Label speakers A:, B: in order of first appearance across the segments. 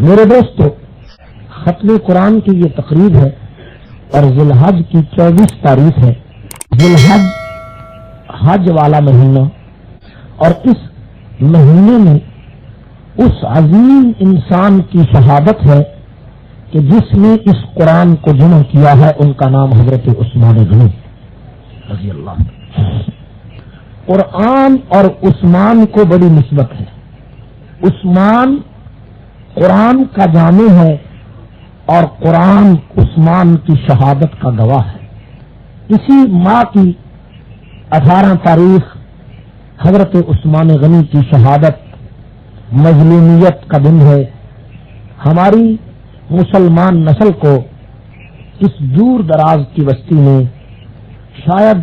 A: میرے دوستو، ختم قرآن کی یہ تقریب ہے اور ذی الحج کی 24 تاریخ ہے۔ ذی الحج حج والا مہینہ، اور اس مہینے میں اس عظیم انسان کی شہادت ہے کہ جس نے اس قرآن کو جمع کیا ہے، ان کا نام حضرت عثمان غنی رضی اللہ عنہ۔ قرآن اور عثمان کو بڑی نسبت ہے۔ عثمان قرآن کا جامع ہے اور قرآن عثمان کی شہادت کا گواہ ہے۔ اسی ماہ کی 18 تاریخ حضرت عثمان غنی کی شہادت مظلومیت کا دن ہے۔ ہماری مسلمان نسل کو اس دور دراز کی بستی میں شاید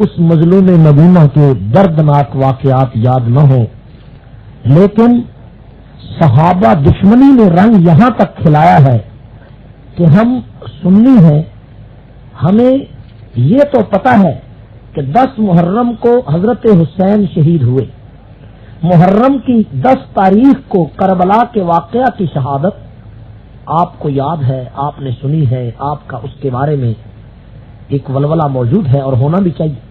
A: اس مظلوم مدینہ کے دردناک واقعات یاد نہ ہو، لیکن صحابہ دشمنی نے رنگ یہاں تک کھلایا ہے کہ ہم سنی ہیں، ہمیں یہ تو پتہ ہے کہ 10 محرم کو حضرت حسین شہید ہوئے۔ محرم کی 10 تاریخ کو کربلا کے واقعہ کی شہادت آپ کو یاد ہے، آپ نے سنی ہے، آپ کا اس کے بارے میں ایک ولولہ موجود ہے اور ہونا بھی چاہیے۔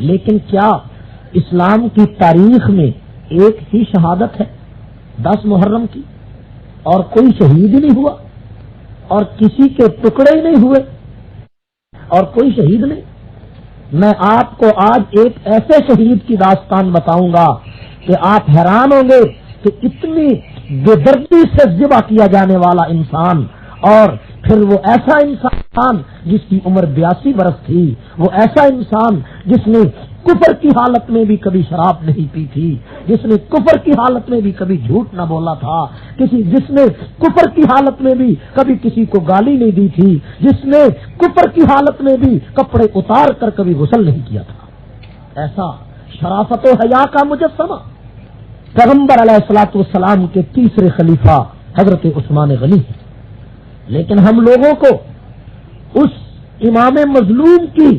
A: لیکن کیا اسلام کی تاریخ میں ایک ہی شہادت ہے 10 محرم کی، اور کوئی شہید ہی نہیں ہوا، اور کسی کے ٹکڑے ہی نہیں ہوئے، اور کوئی شہید نہیں؟ میں آپ کو آج ایک ایسے شہید کی داستان بتاؤں گا کہ آپ حیران ہوں گے کہ اتنی بے دردی سے ذبح کیا جانے والا انسان، اور پھر وہ ایسا انسان جس کی عمر 82 برس تھی، وہ ایسا انسان جس نے کفر کی حالت میں بھی کبھی شراب نہیں پی تھی، جس نے کفر کی حالت میں بھی کبھی جھوٹ نہ بولا تھا، جس نے کفر کی حالت میں بھی کبھی کسی کو گالی نہیں دی تھی، جس نے کفر کی حالت میں بھی کپڑے اتار کر کبھی غسل نہیں کیا تھا، ایسا شرافت و حیا کا مجسمہ پیغمبر علیہ الصلوۃ والسلام کے تیسرے خلیفہ حضرت عثمان غنی ہے۔ لیکن ہم لوگوں کو اس امام مظلوم کی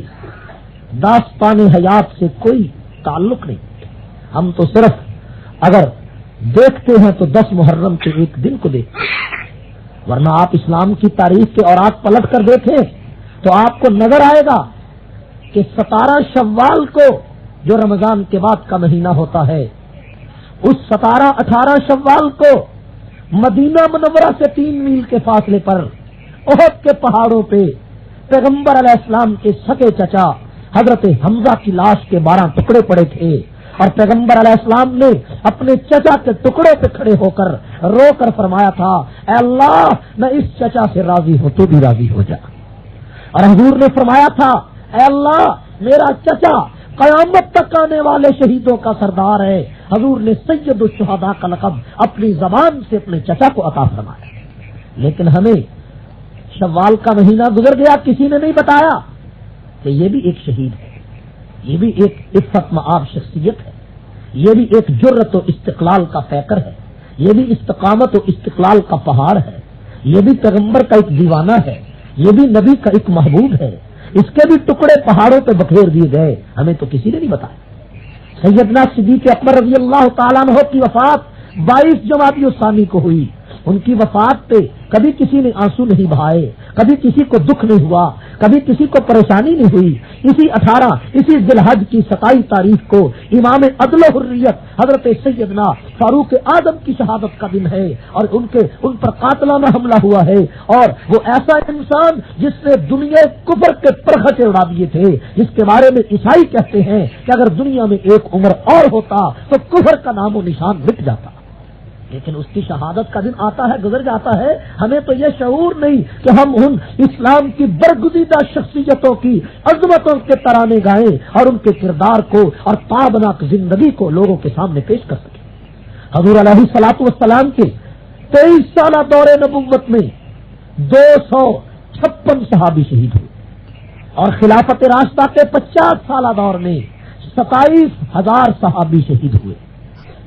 A: داستان حیات سے کوئی تعلق نہیں۔ ہم تو صرف اگر دیکھتے ہیں تو 10 محرم کے ایک دن کو دیکھتے ہیں، ورنہ آپ اسلام کی تاریخ کے اوراق پلٹ کر دیکھیں تو آپ کو نظر آئے گا کہ 17 شوال کو جو رمضان کے بعد کا مہینہ ہوتا ہے، اس 17-18 شوال کو مدینہ منورہ سے 3 میل کے فاصلے پر احد کے پہاڑوں پہ پیغمبر علیہ السلام کے سگے چچا حضرت حمزہ کی لاش کے 12 ٹکڑے پڑے تھے، اور پیغمبر علیہ السلام نے اپنے چچا کے ٹکڑے پہ کھڑے ہو کر رو کر فرمایا تھا، اے اللہ میں اس چچا سے راضی ہوں، تو بھی راضی ہو جا۔ اور حضور نے فرمایا تھا، اے اللہ میرا چچا قیامت تک آنے والے شہیدوں کا سردار ہے۔ حضور نے سید الشہداء کا لقب اپنی زبان سے اپنے چچا کو عطا فرمایا۔ لیکن ہمیں شوال کا مہینہ گزر گیا، کسی نے نہیں بتایا کہ یہ بھی ایک شہید ہے، یہ بھی ایک عفت مآب شخصیت ہے، یہ بھی ایک جرت و استقلال کا پیکر ہے، یہ بھی استقامت و استقلال کا پہاڑ ہے، یہ بھی پیغمبر کا ایک دیوانہ ہے، یہ بھی نبی کا ایک محبوب ہے، اس کے بھی ٹکڑے پہاڑوں پہ بکھیر دیے گئے، ہمیں تو کسی نے نہیں بتایا۔ سیدنا صدیق اکبر رضی اللہ تعالیٰ عنہ کی وفات 22 جمادی الثانی کو ہوئی۔ ان کی وفات پہ کبھی کسی نے آنسو نہیں بہائے، کبھی کسی کو دکھ نہیں ہوا، کبھی کسی کو پریشانی نہیں ہوئی۔ اسی ذی الحج کی 27 تاریخ کو امام عدل و حریت حضرت سیدنا فاروق اعظم کی شہادت کا دن ہے، اور ان پر قاتلانہ حملہ ہوا ہے، اور وہ ایسا انسان جس نے دنیا کفر کے پرخچے اڑا دیے تھے، جس کے بارے میں عیسائی کہتے ہیں کہ اگر دنیا میں ایک عمر اور ہوتا تو کفر کا نام و نشان مٹ جاتا۔ لیکن اس کی شہادت کا دن آتا ہے، گزر جاتا ہے، ہمیں تو یہ شعور نہیں کہ ہم ان اسلام کی برگزیدہ شخصیتوں کی عظمتوں کے ترانے گائیں اور ان کے کردار کو اور تابناک زندگی کو لوگوں کے سامنے پیش کر سکیں۔ حضور علیہ الصلوۃ والسلام کے 23 سالہ دور نبوت میں 256 صحابی شہید ہوئے، اور خلافت راشدہ کے 50 سالہ دور میں 27,000 صحابی شہید ہوئے۔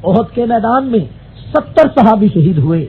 A: احد کے میدان میں 70 صحابی شہید ہوئے،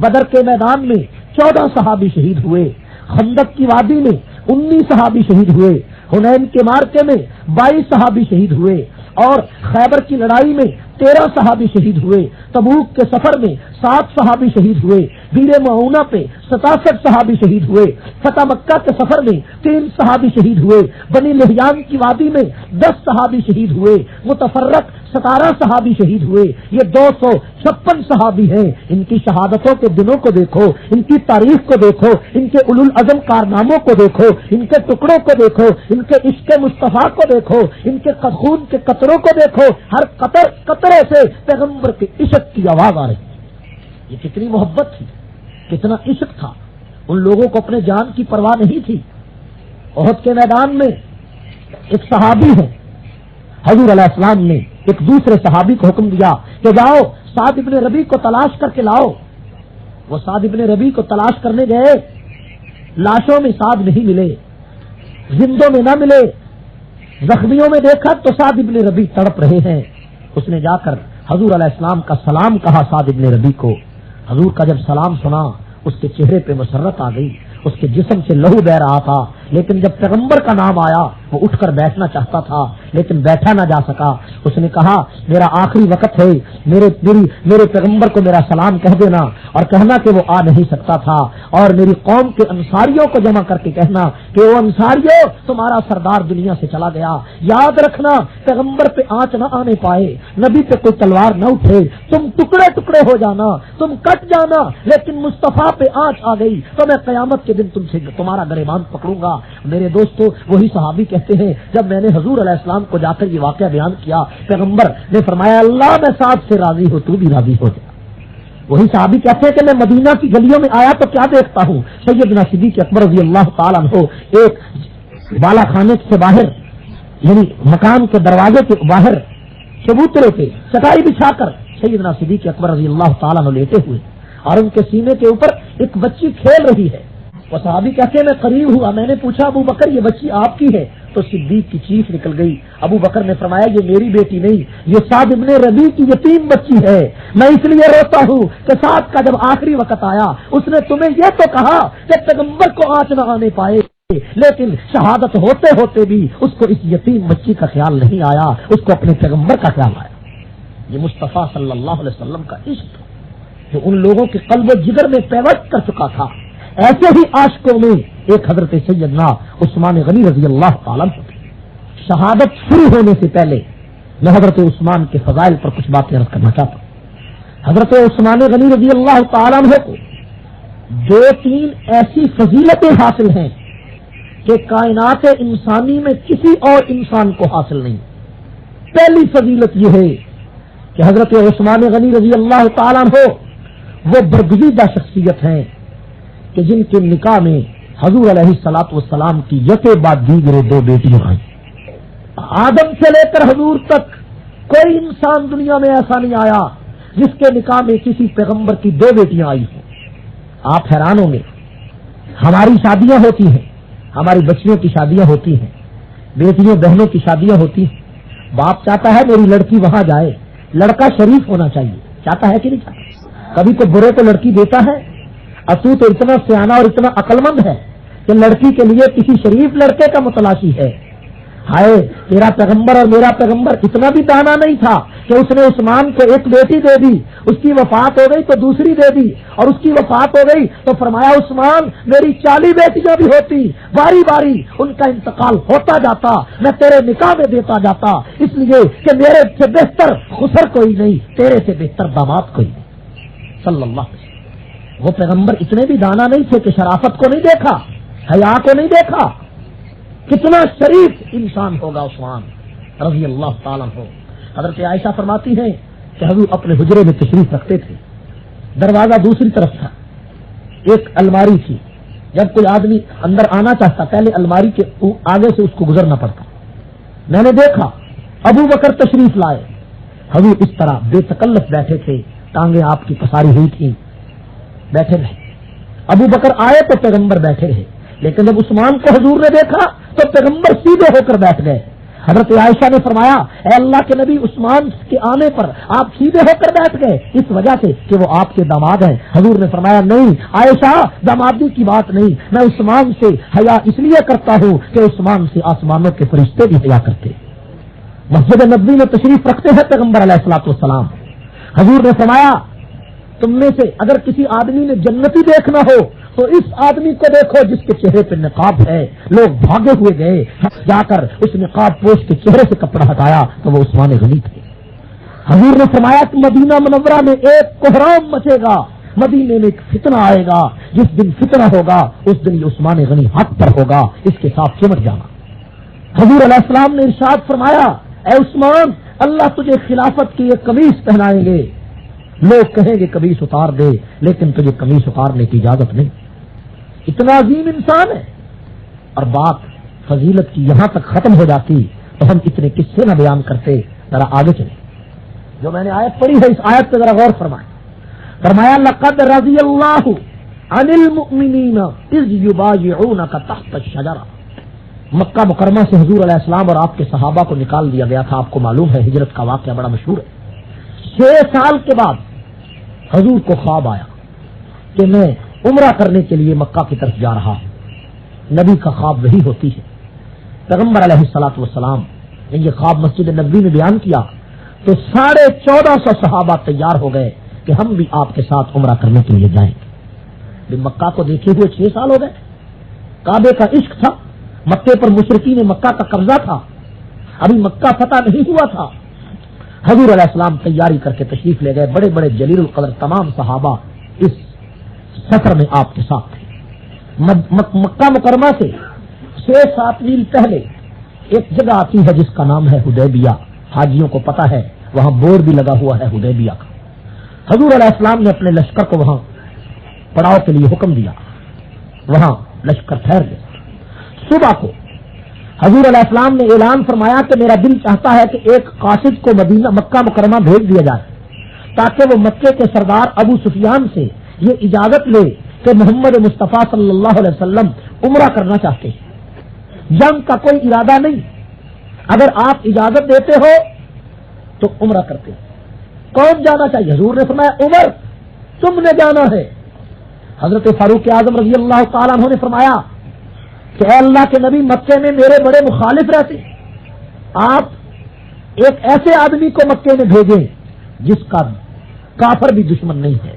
A: بدر کے میدان میں 14 صحابی شہید ہوئے، خندق کی وادی میں 19 صحابی شہید ہوئے، حنین کے مارکے میں 22 صحابی شہید ہوئے، اور خیبر کی لڑائی میں 13 صحابی شہید ہوئے، تبوک کے سفر میں 7 صحابی شہید ہوئے، بیر معونہ پہ 67 صحابی شہید ہوئے، فتح مکہ کے سفر میں 3 صحابی شہید ہوئے، بنی لحیان کی وادی میں 10 صحابی شہید ہوئے، متفرق 17 صحابی شہید ہوئے۔ یہ 256 صحابی ہیں۔ ان کی شہادتوں کے دنوں کو دیکھو، ان کی تاریخ کو دیکھو، ان کے اولو العزم کارناموں کو دیکھو، ان کے ٹکڑوں کو دیکھو، ان کے عشق مصطفیٰ کو دیکھو، ان کے خون کے قطروں کو دیکھو۔ ہر قطرے سے پیغمبر کے عشق کی آواز آ رہی۔ یہ کتنی محبت تھی، کتنا عشق تھا۔ ان لوگوں کو اپنے جان کی پرواہ نہیں تھی۔ احد کے میدان میں ایک صحابی ہے، حضور علیہ السلام نے ایک دوسرے صحابی کو حکم دیا کہ جاؤ سعد ابن ربیع کو تلاش کر کے لاؤ۔ وہ سعد ابن ربیع کو تلاش کرنے گئے، لاشوں میں سعد نہیں ملے، زندوں میں نہ ملے، زخمیوں میں دیکھا تو سعد ابن ربیع تڑپ رہے ہیں۔ اس نے جا کر حضور علیہ السلام کا سلام کہا سعد ابن ربیع کو۔ حضور کا جب سلام سنا اس کے چہرے پہ مسرت آ گئی، اس کے جسم سے لہو بہ رہا تھا، لیکن جب پیغمبر کا نام آیا وہ اٹھ کر بیٹھنا چاہتا تھا لیکن بیٹھا نہ جا سکا۔ اس نے کہا میرا آخری وقت ہے، میرے پیغمبر کو میرا سلام کہہ دینا، اور کہنا کہ وہ آ نہیں سکتا تھا، اور میری قوم کے انصاریوں کو جمع کر کے کہنا کہ وہ انصاریوں تمہارا سردار دنیا سے چلا گیا، یاد رکھنا پیغمبر پہ آنچ نہ آنے پائے، نبی پہ کوئی تلوار نہ اٹھے، تم ٹکڑے ٹکڑے ہو جانا، تم کٹ جانا، لیکن مصطفیٰ پہ آنچ آ گئی تو میں قیامت کے دن تم سے تمہارا گریبان پکڑوں گا۔ میرے دوستو وہی صحابی کہتے ہیں جب میں نے حضور علیہ السلام کو جا کر یہ واقعہ بیان کیا، پیغمبر نے فرمایا اللہ میں سعد سے راضی ہو، تو بھی راضی ہو جا۔ وہی صحابی کہتے ہیں کہ میں مدینہ کی گلیوں میں آیا تو کیا دیکھتا ہوں، سیدنا صدیق اکبر رضی اللہ تعالیٰ عنہ ایک بالا خانے سے باہر، یعنی مکان کے دروازے کے باہر چبوترے پہ چٹائی بچھا کر سیدنا صدیق اکبر رضی اللہ تعالیٰ عنہ لیٹے ہوئے، اور ان کے سینے کے اوپر ایک بچی کھیل رہی ہے۔ وہ صحابی کہتے ہیں میں قریب ہوا، میں نے پوچھا ابو بکر یہ بچی آپ کی ہے؟ تو صدیق کی چیخ نکل گئی۔ ابو بکر نے فرمایا یہ میری بیٹی نہیں، یہ سعد ابن ربیع کی یتیم بچی ہے، میں اس لیے روتا ہوں کہ سعد کا جب آخری وقت آیا اس نے تمہیں یہ تو کہا کہ پیغمبر کو آنچ نہ آنے پائے، لیکن شہادت ہوتے ہوتے بھی اس کو اس یتیم بچی کا خیال نہیں آیا، اس کو اپنے پیغمبر کا خیال آیا۔ یہ مصطفیٰ صلی اللہ علیہ وسلم کا عشق جو ان لوگوں کے قلب و جگر میں پیوست کر چکا تھا۔ ایسے ہی عاشقوں میں ایک حضرت سیدنا عثمان غنی رضی اللہ تعالیٰ عنہ۔ شہادت شروع ہونے سے پہلے میں حضرت عثمان کے فضائل پر کچھ باتیں عرض کرنا چاہتا ہوں۔ حضرت عثمان غنی رضی اللہ تعالیٰ عنہ کو 2-3 ایسی فضیلتیں حاصل ہیں کہ کائنات انسانی میں کسی اور انسان کو حاصل نہیں۔ پہلی فضیلت یہ ہے کہ حضرت عثمان غنی رضی اللہ تعالیٰ عنہ وہ برگزیدہ شخصیت ہیں کہ جن کے نکاح میں حضور علیہ الصلوۃ والسلام کی یکے بعد دیگرے 2 بیٹیاں آئیں۔ آدم سے لے کر حضور تک کوئی انسان دنیا میں ایسا نہیں آیا جس کے نکاح میں کسی پیغمبر کی 2 بیٹیاں آئی ہوں۔ آپ حیران ہوں گے، ہماری شادیاں ہوتی ہیں، ہماری بچیوں کی شادیاں ہوتی ہیں، بیٹیوں بہنوں کی شادیاں ہوتی ہیں، باپ چاہتا ہے میری لڑکی وہاں جائے، لڑکا شریف ہونا چاہیے، چاہتا ہے کہ نہیں چاہتا؟ کبھی تو برے کو لڑکی دیتا ہے، تو اتنا سیانا اور اتنا عقلمند ہے کہ لڑکی کے لیے کسی شریف لڑکے کا متلاشی ہے۔ ہائے تیرا پیغمبر اور میرا پیغمبر اتنا بھی دانا نہیں تھا کہ اس نے عثمان کو ایک بیٹی دے دی، اس کی وفات ہو گئی تو دوسری دے دی، اور اس کی وفات ہو گئی تو فرمایا عثمان میری 40 بیٹیاں بھی ہوتی، باری باری ان کا انتقال ہوتا جاتا، میں تیرے نکاح میں دیتا جاتا، اس لیے کہ میرے سے بہتر خسر کوئی نہیں، تیرے سے بہتر داماد کوئی نہیں۔ صلی اللہ علیہ وسلم وہ پیغمبر اتنے بھی دانا نہیں تھے کہ شرافت کو نہیں دیکھا، حیا کو نہیں دیکھا۔ کتنا شریف انسان ہوگا عثمان رضی اللہ تعالیٰ عنہ۔ حضرت عائشہ فرماتی ہیں کہ حضور اپنے حجرے میں تشریف رکھتے تھے، دروازہ دوسری طرف تھا، ایک الماری تھی، جب کوئی آدمی اندر آنا چاہتا پہلے الماری کے آگے سے اس کو گزرنا پڑتا۔ میں نے دیکھا ابو بکر تشریف لائے، حضور اس طرح بے تکلف بیٹھے تھے، ٹانگیں آپ کی پساری ہوئی تھی، بیٹھے رہے۔ ابو بکر آئے تو پیغمبر بیٹھے رہے، لیکن جب عثمان کو حضور نے دیکھا تو پیغمبر سیدھے ہو کر بیٹھ گئے۔ حضرت عائشہ نے فرمایا اے اللہ کے نبی عثمان کے آنے پر آپ سیدھے ہو کر بیٹھ گئے اس وجہ سے کہ وہ آپ کے داماد ہیں۔ حضور نے فرمایا نہیں عائشہ، دامادی کی بات نہیں، میں عثمان سے حیا اس لیے کرتا ہوں کہ عثمان سے آسمانوں کے فرشتے بھی حیا کرتے۔ مسجد نبوی میں تشریف رکھتے ہیں پیغمبر علیہ الصلوۃ والسلام. حضور نے فرمایا تم میں سے اگر کسی آدمی نے جنتی دیکھنا ہو تو اس آدمی کو دیکھو جس کے چہرے پہ نقاب ہے. لوگ بھاگے ہوئے گئے, جا کر اس نقاب پوش کے چہرے سے کپڑا ہٹایا تو وہ عثمان غنی تھے. حضور نے فرمایا کہ مدینہ منورہ میں ایک کوہرام مچے گا, مدینے میں ایک فتنہ آئے گا, جس دن فتنہ ہوگا اس دن یہ عثمان غنی حق پر ہوگا, اس کے ساتھ چمٹ جانا. حضور علیہ السلام نے ارشاد فرمایا اے عثمان اللہ تجھے خلافت کی ایک قمیص پہنائیں گے. لوگ کہیں گے قمیص اتار دے, لیکن تجھے قمیص اتارنے کی اجازت نہیں. اتنا عظیم انسان ہے. اور بات فضیلت کی یہاں تک ختم ہو جاتی تو ہم اتنے قصے نہ بیان کرتے. ذرا آگے چلیں. جو میں نے آیت پڑھی ہے اس آیت پہ ذرا غور فرمائیں. فرمایا لقد رضی اللہ عن المؤمنین اذ یبایعونک تحت الشجرہ. مکہ مکرمہ سے حضور علیہ السلام اور آپ کے صحابہ کو نکال دیا گیا تھا. آپ کو معلوم ہے ہجرت کا واقعہ بڑا مشہور ہے. 6 سال کے بعد حضور کو خواب آیا کہ میں عمرہ کرنے کے لیے مکہ کی طرف جا رہا ہوں. نبی کا خواب وہی ہوتی ہے. پیغمبر علیہ الصلوۃ والسلام نے یہ خواب مسجد نبوی میں بیان کیا تو 1450 صحابہ تیار ہو گئے کہ ہم بھی آپ کے ساتھ عمرہ کرنے کے لیے جائیں گے. مکہ کو دیکھے ہوئے 6 سال ہو گئے. کعبے کا عشق تھا, مکے پر مشرکین مکہ کا قبضہ تھا, ابھی مکہ فتح نہیں ہوا تھا. حضور علیہ السلام تیاری کر کے تشریف لے گئے. بڑے بڑے جلیل القدر تمام صحابہ اس سفر میں آپ کے ساتھ تھے. مکہ مکرمہ سے 6-7 میل پہلے ایک جگہ آتی ہے جس کا نام ہے حدیبیہ. حاجیوں کو پتا ہے, وہاں بورڈ بھی لگا ہوا ہے حدیبیہ کا. حضور علیہ السلام نے اپنے لشکر کو وہاں پڑاؤ کے لیے حکم دیا. وہاں لشکر ٹھہر گیا. صبح کو حضور علیہ السلام نے اعلان فرمایا کہ میرا دل چاہتا ہے کہ ایک قاصد کو مکہ مکرمہ بھیج دیا جائے تاکہ وہ مکے کے سردار ابو سفیان سے یہ اجازت لے کہ محمد مصطفیٰ صلی اللہ علیہ وسلم عمرہ کرنا چاہتے ہیں. جنگ کا کوئی ارادہ نہیں, اگر آپ اجازت دیتے ہو تو عمرہ کرتے. کون جانا چاہیے؟ حضور نے فرمایا عمر تم نے جانا ہے. حضرت فاروق اعظم رضی اللہ تعالیٰ عنہ نے فرمایا کہ اے اللہ کے نبی مکے میں میرے بڑے مخالف رہتے, آپ ایک ایسے آدمی کو مکے میں بھیجیں جس کا کافر بھی دشمن نہیں ہے.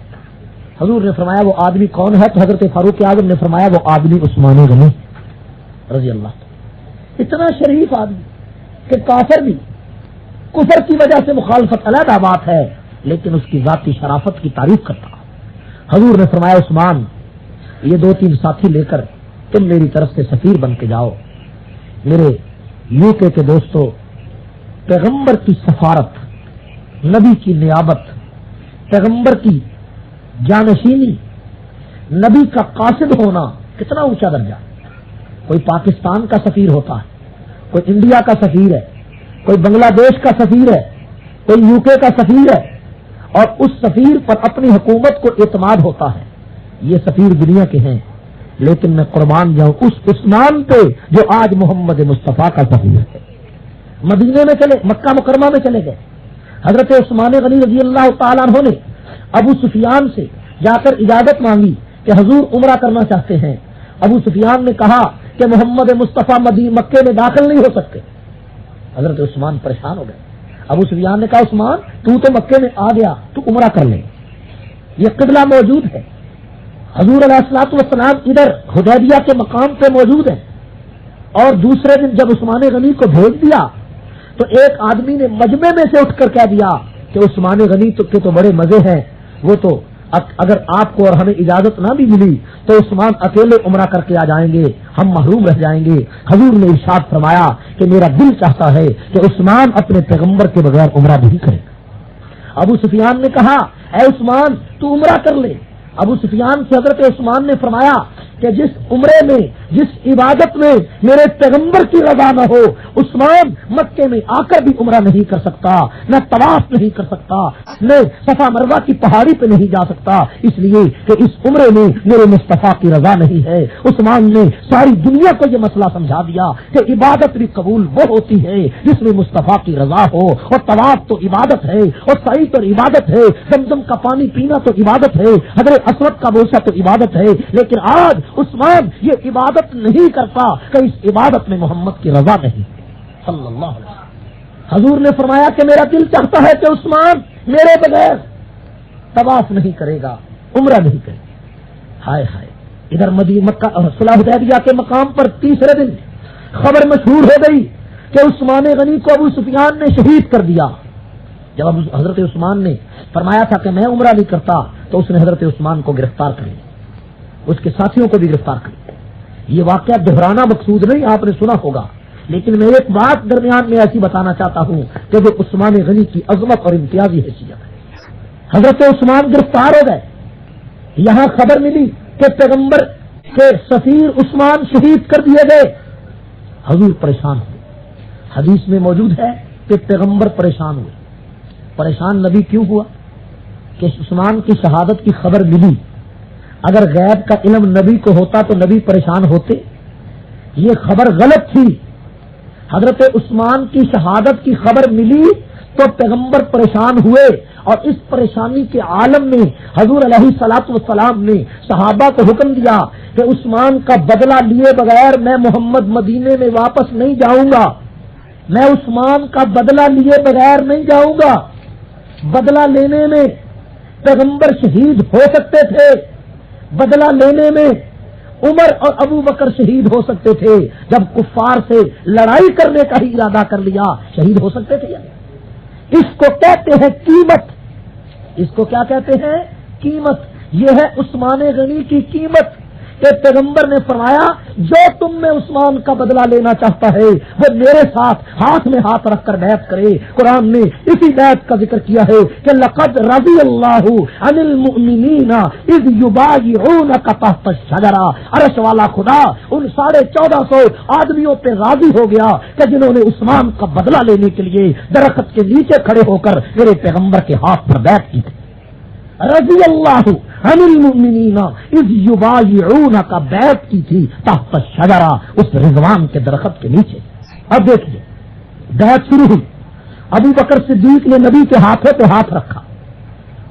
A: حضور نے فرمایا وہ آدمی کون ہے؟ تو حضرت فاروق اعظم نے فرمایا وہ آدمی عثمان غنی رضی اللہ. اتنا شریف آدمی کہ کافر بھی کفر کی وجہ سے مخالفت علیحدہ بات ہے, لیکن اس کی ذاتی شرافت کی تعریف کرتا. حضور نے فرمایا عثمان یہ 2-3 ساتھی لے کر تم میری طرف سے سفیر بن کے جاؤ. میرے UK کے دوستو, پیغمبر کی سفارت, نبی کی نیابت, پیغمبر کی جانشینی, نبی کا قاصد ہونا کتنا اونچا درجہ. کوئی پاکستان کا سفیر ہوتا ہے, کوئی انڈیا کا سفیر ہے, کوئی بنگلہ دیش کا سفیر ہے, کوئی UK کا سفیر ہے, اور اس سفیر پر اپنی حکومت کو اعتماد ہوتا ہے. یہ سفیر دنیا کے ہیں, لیکن میں قربان جاؤں اس عثمان پہ جو آج محمد مصطفیٰ کا سفیر ہے. مدینے میں چلے, مکہ مکرمہ میں چلے گئے. حضرت عثمان غنی رضی اللہ تعالیٰ عنہ نے ابو سفیان سے جا کر اجازت مانگی کہ حضور عمرہ کرنا چاہتے ہیں. ابو سفیان نے کہا کہ محمد مصطفیٰ مکے میں داخل نہیں ہو سکتے. حضرت عثمان پریشان ہو گئے. ابو سفیان نے کہا عثمان تو مکے میں آ گیا, تو عمرہ کر لیں. یہ قبلہ موجود ہے. حضور علیہ الصلوۃ والسلام ادھر حدیبیہ کے مقام پہ موجود ہیں, اور دوسرے دن جب عثمان غنی کو بھیج دیا تو ایک آدمی نے مجمع میں سے اٹھ کر کہہ دیا کہ عثمان غنی کے تو بڑے مزے ہیں, وہ تو اگر آپ کو اور ہمیں اجازت نہ بھی ملی تو عثمان اکیلے عمرہ کر کے آ جائیں گے, ہم محروم رہ جائیں گے. حضور نے ارشاد فرمایا کہ میرا دل چاہتا ہے کہ عثمان اپنے پیغمبر کے بغیر عمرہ نہیں کرے. ابو سفیان نے کہا اے عثمان تو عمرہ کر لے. ابو سفیان سے حضرت عثمان نے فرمایا کہ جس عمرے میں, جس عبادت میں میرے پیغمبر کی رضا نہ ہو, عثمان مکے میں آ کر بھی عمرہ نہیں کر سکتا, نہ طواف نہیں کر سکتا, نہ صفا مروہ کی پہاڑی پہ نہیں جا سکتا, اس لیے کہ اس عمرے میں میرے مصطفیٰ کی رضا نہیں ہے. عثمان نے ساری دنیا کو یہ مسئلہ سمجھا دیا کہ عبادت بھی قبول وہ ہوتی ہے جس میں مصطفیٰ کی رضا ہو, اور طواف تو عبادت ہے, اور سعی تو عبادت ہے, زمزم کا پانی پینا تو عبادت ہے, حضرت اسود کا بوسہ تو عبادت ہے. لیکن آج عثمان یہ عبادت نہیں کرتا کہ اس عبادت میں محمد کی رضا نہیں صلی اللہ علیہ وسلم. حضور نے فرمایا کہ میرا دل چاہتا ہے کہ عثمان میرے بغیر طواف نہیں کرے گا، عمرہ نہیں کرے گا۔ ہائے ہائے، ادھر مکہ صلح حدیبیہ کے مقام پر تیسرے دن خبر مشہور ہو گئی کہ عثمان غنی کو ابو سفیان نے شہید کر دیا۔ جب حضرت عثمان نے فرمایا تھا کہ میں عمرہ نہیں کرتا تو اس نے حضرت عثمان کو گرفتار کر لیا، اس کے ساتھیوں کو بھی گرفتار کر لیا۔ یہ واقعہ دہرانا مقصود نہیں، آپ نے سنا ہوگا، لیکن میں ایک بات درمیان میں ایسی بتانا چاہتا ہوں کہ وہ عثمان غنی کی عظمت اور امتیازی حیثیت ہے۔ حضرت عثمان گرفتار ہو گئے، یہاں خبر ملی کہ پیغمبر کے سفیر عثمان شہید کر دیے گئے۔ حضور پریشان ہوئے، حدیث میں موجود ہے کہ پیغمبر پریشان ہوئے۔ پریشان نبی کیوں ہوا؟ کہ عثمان کی شہادت کی خبر ملی، اگر غیب کا علم نبی کو ہوتا تو نبی پریشان ہوتے؟ یہ خبر غلط تھی۔ حضرت عثمان کی شہادت کی خبر ملی تو پیغمبر پریشان ہوئے، اور اس پریشانی کے عالم میں حضور علیہ الصلوۃ والسلام نے صحابہ کو حکم دیا کہ عثمان کا بدلہ لیے بغیر میں محمد مدینے میں واپس نہیں جاؤں گا، میں عثمان کا بدلہ لیے بغیر نہیں جاؤں گا۔ بدلہ لینے میں پیغمبر شہید ہو سکتے تھے، بدلہ لینے میں عمر اور ابو بکر شہید ہو سکتے تھے، جب کفار سے لڑائی کرنے کا ہی ارادہ کر لیا شہید ہو سکتے تھے۔ اس کو کہتے ہیں قیمت، اس کو کیا کہتے ہیں؟ قیمت۔ یہ ہے عثمان غنی کی قیمت کہ پیغمبر نے فرمایا جو تم میں عثمان کا بدلہ لینا چاہتا ہے وہ میرے ساتھ ہاتھ میں ہاتھ رکھ کر بیعت کرے۔ قرآن نے اسی بیعت کا ذکر کیا ہے کہ لقد رضی اللہ عن المؤمنین اذ یبایعونک تحت الشجرہ، عرش والا خدا ان 1450 آدمیوں پہ راضی ہو گیا کہ جنہوں نے عثمان کا بدلہ لینے کے لیے درخت کے نیچے کھڑے ہو کر میرے پیغمبر کے ہاتھ پر بیعت کی تھی۔ رضی اللہ عن المؤمنین اذ یبایعونک کا بیعت کی تھی تحت الشجرہ، اس رضوان کے درخت کے نیچے۔ اب دیکھیے بیعت شروع ہوئی، ابو بکر صدیق نے نبی کے ہاتھوں پہ ہاتھ رکھا،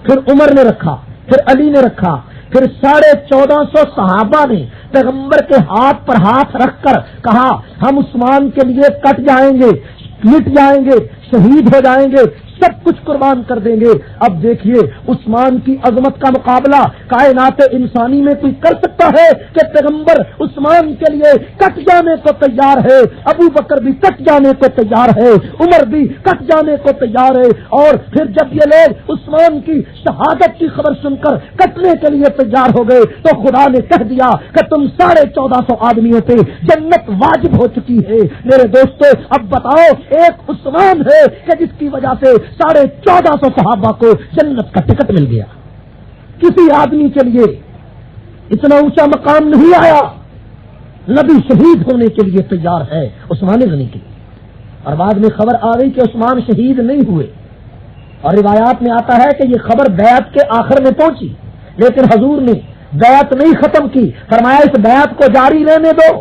A: پھر عمر نے رکھا، پھر علی نے رکھا، پھر 1450 صحابہ نے پیغمبر کے ہاتھ پر ہاتھ رکھ کر کہا ہم عثمان کے لیے کٹ جائیں گے، مٹ جائیں گے، شہید ہو جائیں گے، سب کچھ قربان کر دیں گے۔ اب دیکھیے عثمان کی عظمت کا مقابلہ کائنات انسانی میں کوئی کر سکتا ہے کہ پیغمبر عثمان کے لیے کٹ جانے کو تیار ہے، ابو بکر بھی کٹ جانے کو تیار ہے، عمر بھی کٹ جانے کو تیار ہے، اور پھر جب یہ لوگ عثمان کی شہادت کی خبر سن کر کٹنے کے لیے تیار ہو گئے تو خدا نے کہہ دیا کہ تم 1450 آدمیوں پہ جنت واجب ہو چکی ہے۔ میرے دوستو اب بتاؤ ایک عثمان ہے کہ جس کی وجہ سے 1450 صحابہ کو جنت کا ٹکٹ مل گیا۔ کسی آدمی کے لیے اتنا اونچا مقام نہیں آیا، نبی شہید ہونے کے لیے تیار ہے عثمان غنی کے لیے۔ اور بعد میں خبر آ گئی کہ عثمان شہید نہیں ہوئے، اور روایات میں آتا ہے کہ یہ خبر بیعت کے آخر میں پہنچی، لیکن حضور نے بیعت نہیں ختم کی، فرمایا اس بیعت کو جاری رہنے دو،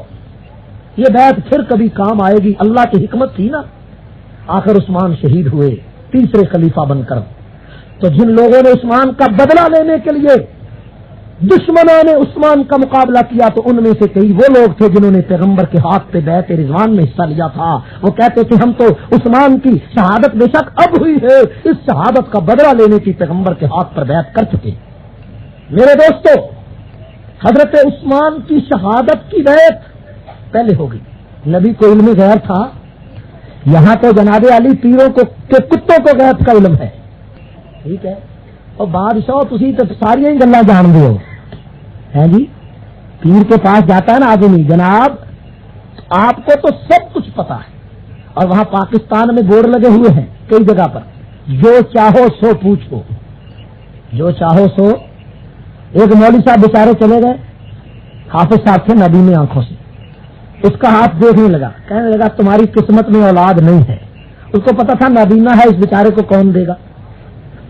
A: یہ بیعت پھر کبھی کام آئے گی، اللہ کی حکمت تھی نا۔ آخر عثمان شہید ہوئے تیسرے خلیفہ بن کر۔ تو جن لوگوں نے عثمان کا بدلہ لینے کے لیے دشمنوں نے عثمان کا مقابلہ کیا تو ان میں سے کئی وہ لوگ تھے جنہوں نے پیغمبر کے ہاتھ پہ بیعت رضوان میں حصہ لیا تھا۔ وہ کہتے تھے ہم تو عثمان کی شہادت بے شک اب ہوئی ہے، اس شہادت کا بدلہ لینے کی پیغمبر کے ہاتھ پر بیعت کر چکے۔ میرے دوستو حضرت عثمان کی شہادت کی بیعت پہلے ہو گئی، نبی کو علم غیر تھا، یہاں تو جناب علی پیروں کو کے کتوں کو غیب کا علم ہے، ٹھیک ہے، اور بادشاہ تسی تو ساری ہی گلاں جان دے ہو ہیں جی، پیر کے پاس جاتا ہے نا آدمی جناب آپ کو تو سب کچھ پتا ہے، اور وہاں پاکستان میں بورڈ لگے ہوئے ہیں کئی جگہ پر جو چاہو سو پوچھو، جو چاہو سو۔ ایک مولوی صاحب بیچارے چلے گئے، حافظ صاحب تھے نبی آنکھوں سے، اس کا ہاتھ دیکھنے لگا، کہنے لگا تمہاری قسمت میں اولاد نہیں ہے۔ اس کو پتا تھا نابینا ہے، اس بیچارے کو کون دے گا؟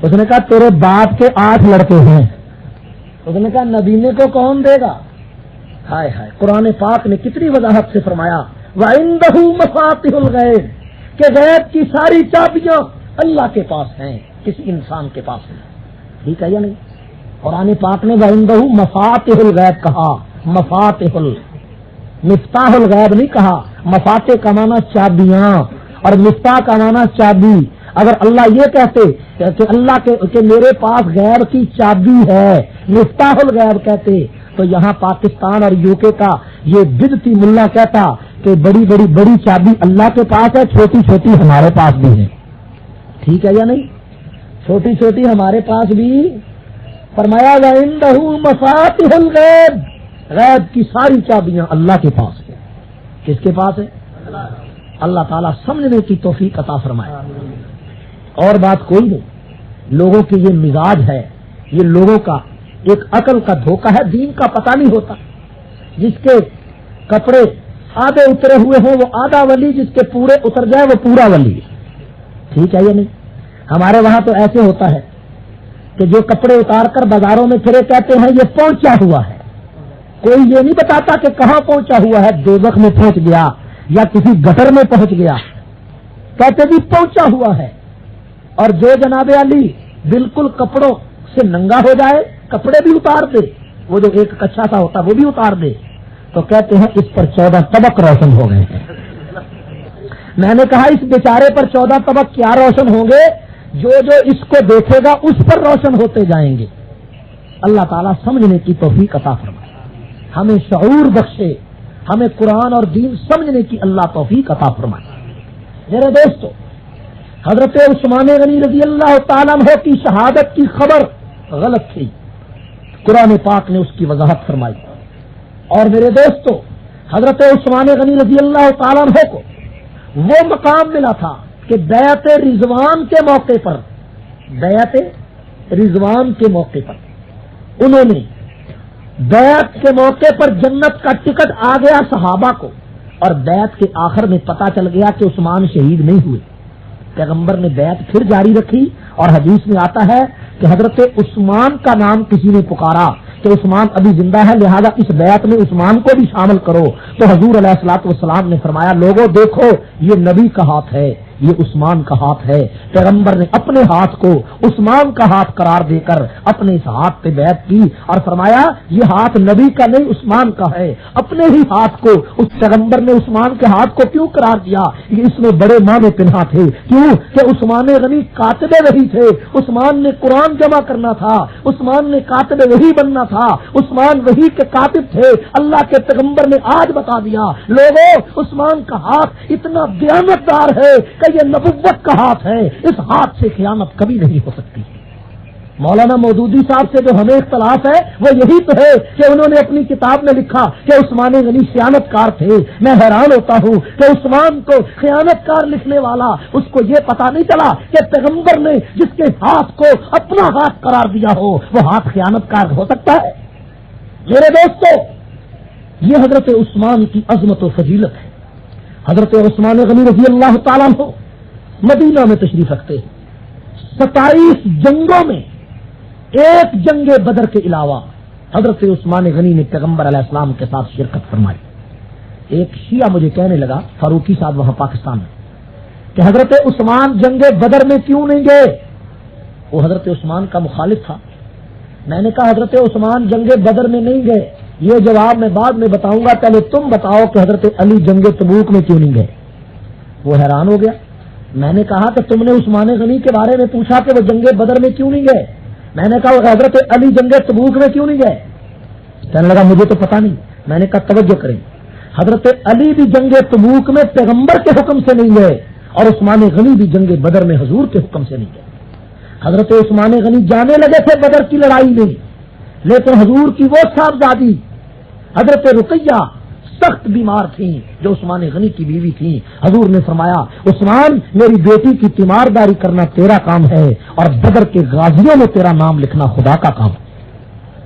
A: اس نے کہا تیرے باپ کے 8 لڑکے ہیں۔ اس نے کہا نبینے کو کون دے گا؟ ہائے ہائے، قرآن پاک نے کتنی وضاحت سے فرمایا وَعِندَهُ مَفَاتِحُ الْغَيْبِ کہ غیب کی ساری چابیاں اللہ کے پاس ہیں، کسی انسان کے پاس نہیں، ٹھیک ہے یا نہیں؟ قرآن پاک نے وَعِندَهُ مَفَاتِحُ الْغَيْبِ کہا، مفاتح مفتاح الغیب نہیں کہا، مفاتح کا معنی چابیاں، اور مفتاح کا معنی چابی. اگر اللہ یہ کہتے کہ اللہ کہ میرے پاس غیب کی چابی ہے، مفتاح الغیب کہتے، تو یہاں پاکستان اور یو کے کا یہ بدعتی ملا کہتا کہ بڑی چابی اللہ کے پاس ہے، چھوٹی چھوٹی ہمارے پاس بھی ہے. ٹھیک ہے یا نہیں؟ چھوٹی چھوٹی ہمارے پاس بھی. فرمایا وَعِندَهُ مَفَاتِحُ الْغَیْبِ، غیب کی ساری چابیاں اللہ کے پاس ہے. کس کے پاس ہے؟ اللہ تعالیٰ سمجھنے کی توفیق عطا فرمائے. اور بات کوئی نہیں، لوگوں کی یہ مزاج ہے، یہ لوگوں کا ایک عقل کا دھوکہ ہے، دین کا پتہ نہیں ہوتا. جس کے کپڑے آدھے اترے ہوئے ہوں وہ آدھا ولی، جس کے پورے اتر جائے وہ پورا ولی. ٹھیک ہے یا نہیں؟ ہمارے وہاں تو ایسے ہوتا ہے کہ جو کپڑے اتار کر بازاروں میں پھرے کہتے ہیں یہ پہنچا ہوا ہے. کوئی یہ نہیں بتاتا کہ کہاں پہنچا ہوا ہے، دوزخ میں پہنچ گیا یا کسی گٹر میں پہنچ گیا، کہتے بھی پہنچا ہوا ہے. اور جو جناب علی بالکل کپڑوں سے ننگا ہو جائے، کپڑے بھی اتار دے، وہ جو ایک کچھا سا ہوتا وہ بھی اتار دے، تو کہتے ہیں اس پر 14 طبق روشن ہو گئے ہیں. میں نے کہا اس بیچارے پر 14 طبق کیا روشن ہوں گے، جو اس کو دیکھے گا اس پر روشن ہوتے جائیں گے. اللہ تعالیٰ سمجھنے کی توفیق عطا فرمائے، ہمیں شعور بخشے، ہمیں قرآن اور دین سمجھنے کی اللہ توفیق عطا فرمائے. میرے دوستو، حضرت عثمان غنی رضی اللہ تعالیٰ عنہ کی شہادت کی خبر غلط تھی، قرآن پاک نے اس کی وضاحت فرمائی. اور میرے دوستو، حضرت عثمان غنی رضی اللہ تعالیٰ عنہ کو وہ مقام ملا تھا کہ بیعت رضوان کے موقع پر، بیعت رضوان کے موقع پر انہوں نے بیعت کے موقع پر جنت کا ٹکٹ آ گیا صحابہ کو، اور بیعت کے آخر میں پتا چل گیا کہ عثمان شہید نہیں ہوئے. پیغمبر نے بیعت پھر جاری رکھی، اور حدیث میں آتا ہے کہ حضرت عثمان کا نام کسی نے پکارا کہ عثمان ابھی زندہ ہے، لہذا اس بیعت میں عثمان کو بھی شامل کرو. تو حضور علیہ الصلوۃ والسلام نے فرمایا لوگوں دیکھو یہ نبی کا ہاتھ ہے، یہ عثمان کا ہاتھ ہے. پیغمبر نے اپنے ہاتھ کو عثمان کا ہاتھ قرار دے کر اپنے اس ہاتھ پہ بیعت کی اور فرمایا یہ ہاتھ نبی کا نہیں عثمان کا ہے. اپنے ہی ہاتھ کو اس پیغمبر نے عثمان کے ہاتھ کو کیوں قرار دیا؟ اس میں بڑے معنی پنہا تھے. کیوں کہ عثمان غنی کاتب وحی تھے، عثمان نے قرآن جمع کرنا تھا، عثمان نے کاتب وحی بننا تھا، عثمان وحی کے کاتب تھے. اللہ کے پیغمبر نے آج بتا دیا لوگوں عثمان کا ہاتھ اتنا دیانتدار ہے کہ یہ نبوت کا ہاتھ ہے، اس ہاتھ سے خیانت کبھی نہیں ہو سکتی. مولانا مودودی صاحب سے جو ہمیں اختلاف ہے وہ یہی تو ہے کہ انہوں نے اپنی کتاب میں لکھا کہ عثمان غنی خیانت کار تھے. میں حیران ہوتا ہوں کہ عثمان کو خیانت کار لکھنے والا اس کو یہ پتا نہیں چلا کہ پیغمبر نے جس کے ہاتھ کو اپنا ہاتھ قرار دیا ہو وہ ہاتھ خیانت کار ہو سکتا ہے. میرے دوستو، یہ حضرت عثمان کی عظمت و فضیلت ہے. حضرت عثمان غنی رضی اللہ تعالیٰ عنہ مدینہ میں تشریف رکھتے ہیں. 27 جنگوں میں ایک جنگ بدر کے علاوہ حضرت عثمان غنی نے پیغمبر علیہ السلام کے ساتھ شرکت فرمائی. ایک شیعہ مجھے کہنے لگا، فاروقی صاحب وہاں پاکستان میں، کہ حضرت عثمان جنگ بدر میں کیوں نہیں گئے؟ وہ حضرت عثمان کا مخالف تھا. میں نے کہا حضرت عثمان جنگ بدر میں نہیں گئے، یہ جواب میں بعد میں بتاؤں گا، پہلے تم بتاؤ کہ حضرت علی جنگ تبوک میں کیوں نہیں گئے. وہ حیران ہو گیا. میں نے کہا کہ تم نے عثمان غنی کے بارے میں پوچھا کہ وہ جنگ بدر میں کیوں نہیں گئے. میں نے کہا حضرت علی جنگ تبوک میں کیوں نہیں گئے. کہنے لگا مجھے تو پتا نہیں. میں نے کہا توجہ کریں، حضرت علی بھی جنگ تبوک میں پیغمبر کے حکم سے نہیں گئے، اور عثمان غنی بھی جنگ بدر میں حضور کے حکم سے نہیں گئے. حضرت عثمان غنی جانے لگے تھے بدر کی لڑائی میں، لیکن حضور کی وہ صاحبزادی حضرت رقیہ سخت بیمار تھیں جو عثمان غنی کی بیوی تھیں. حضور نے فرمایا عثمان میری بیٹی کی تیمارداری کرنا تیرا کام ہے، اور بدر کے غازیوں میں تیرا نام لکھنا خدا کا کام ہے.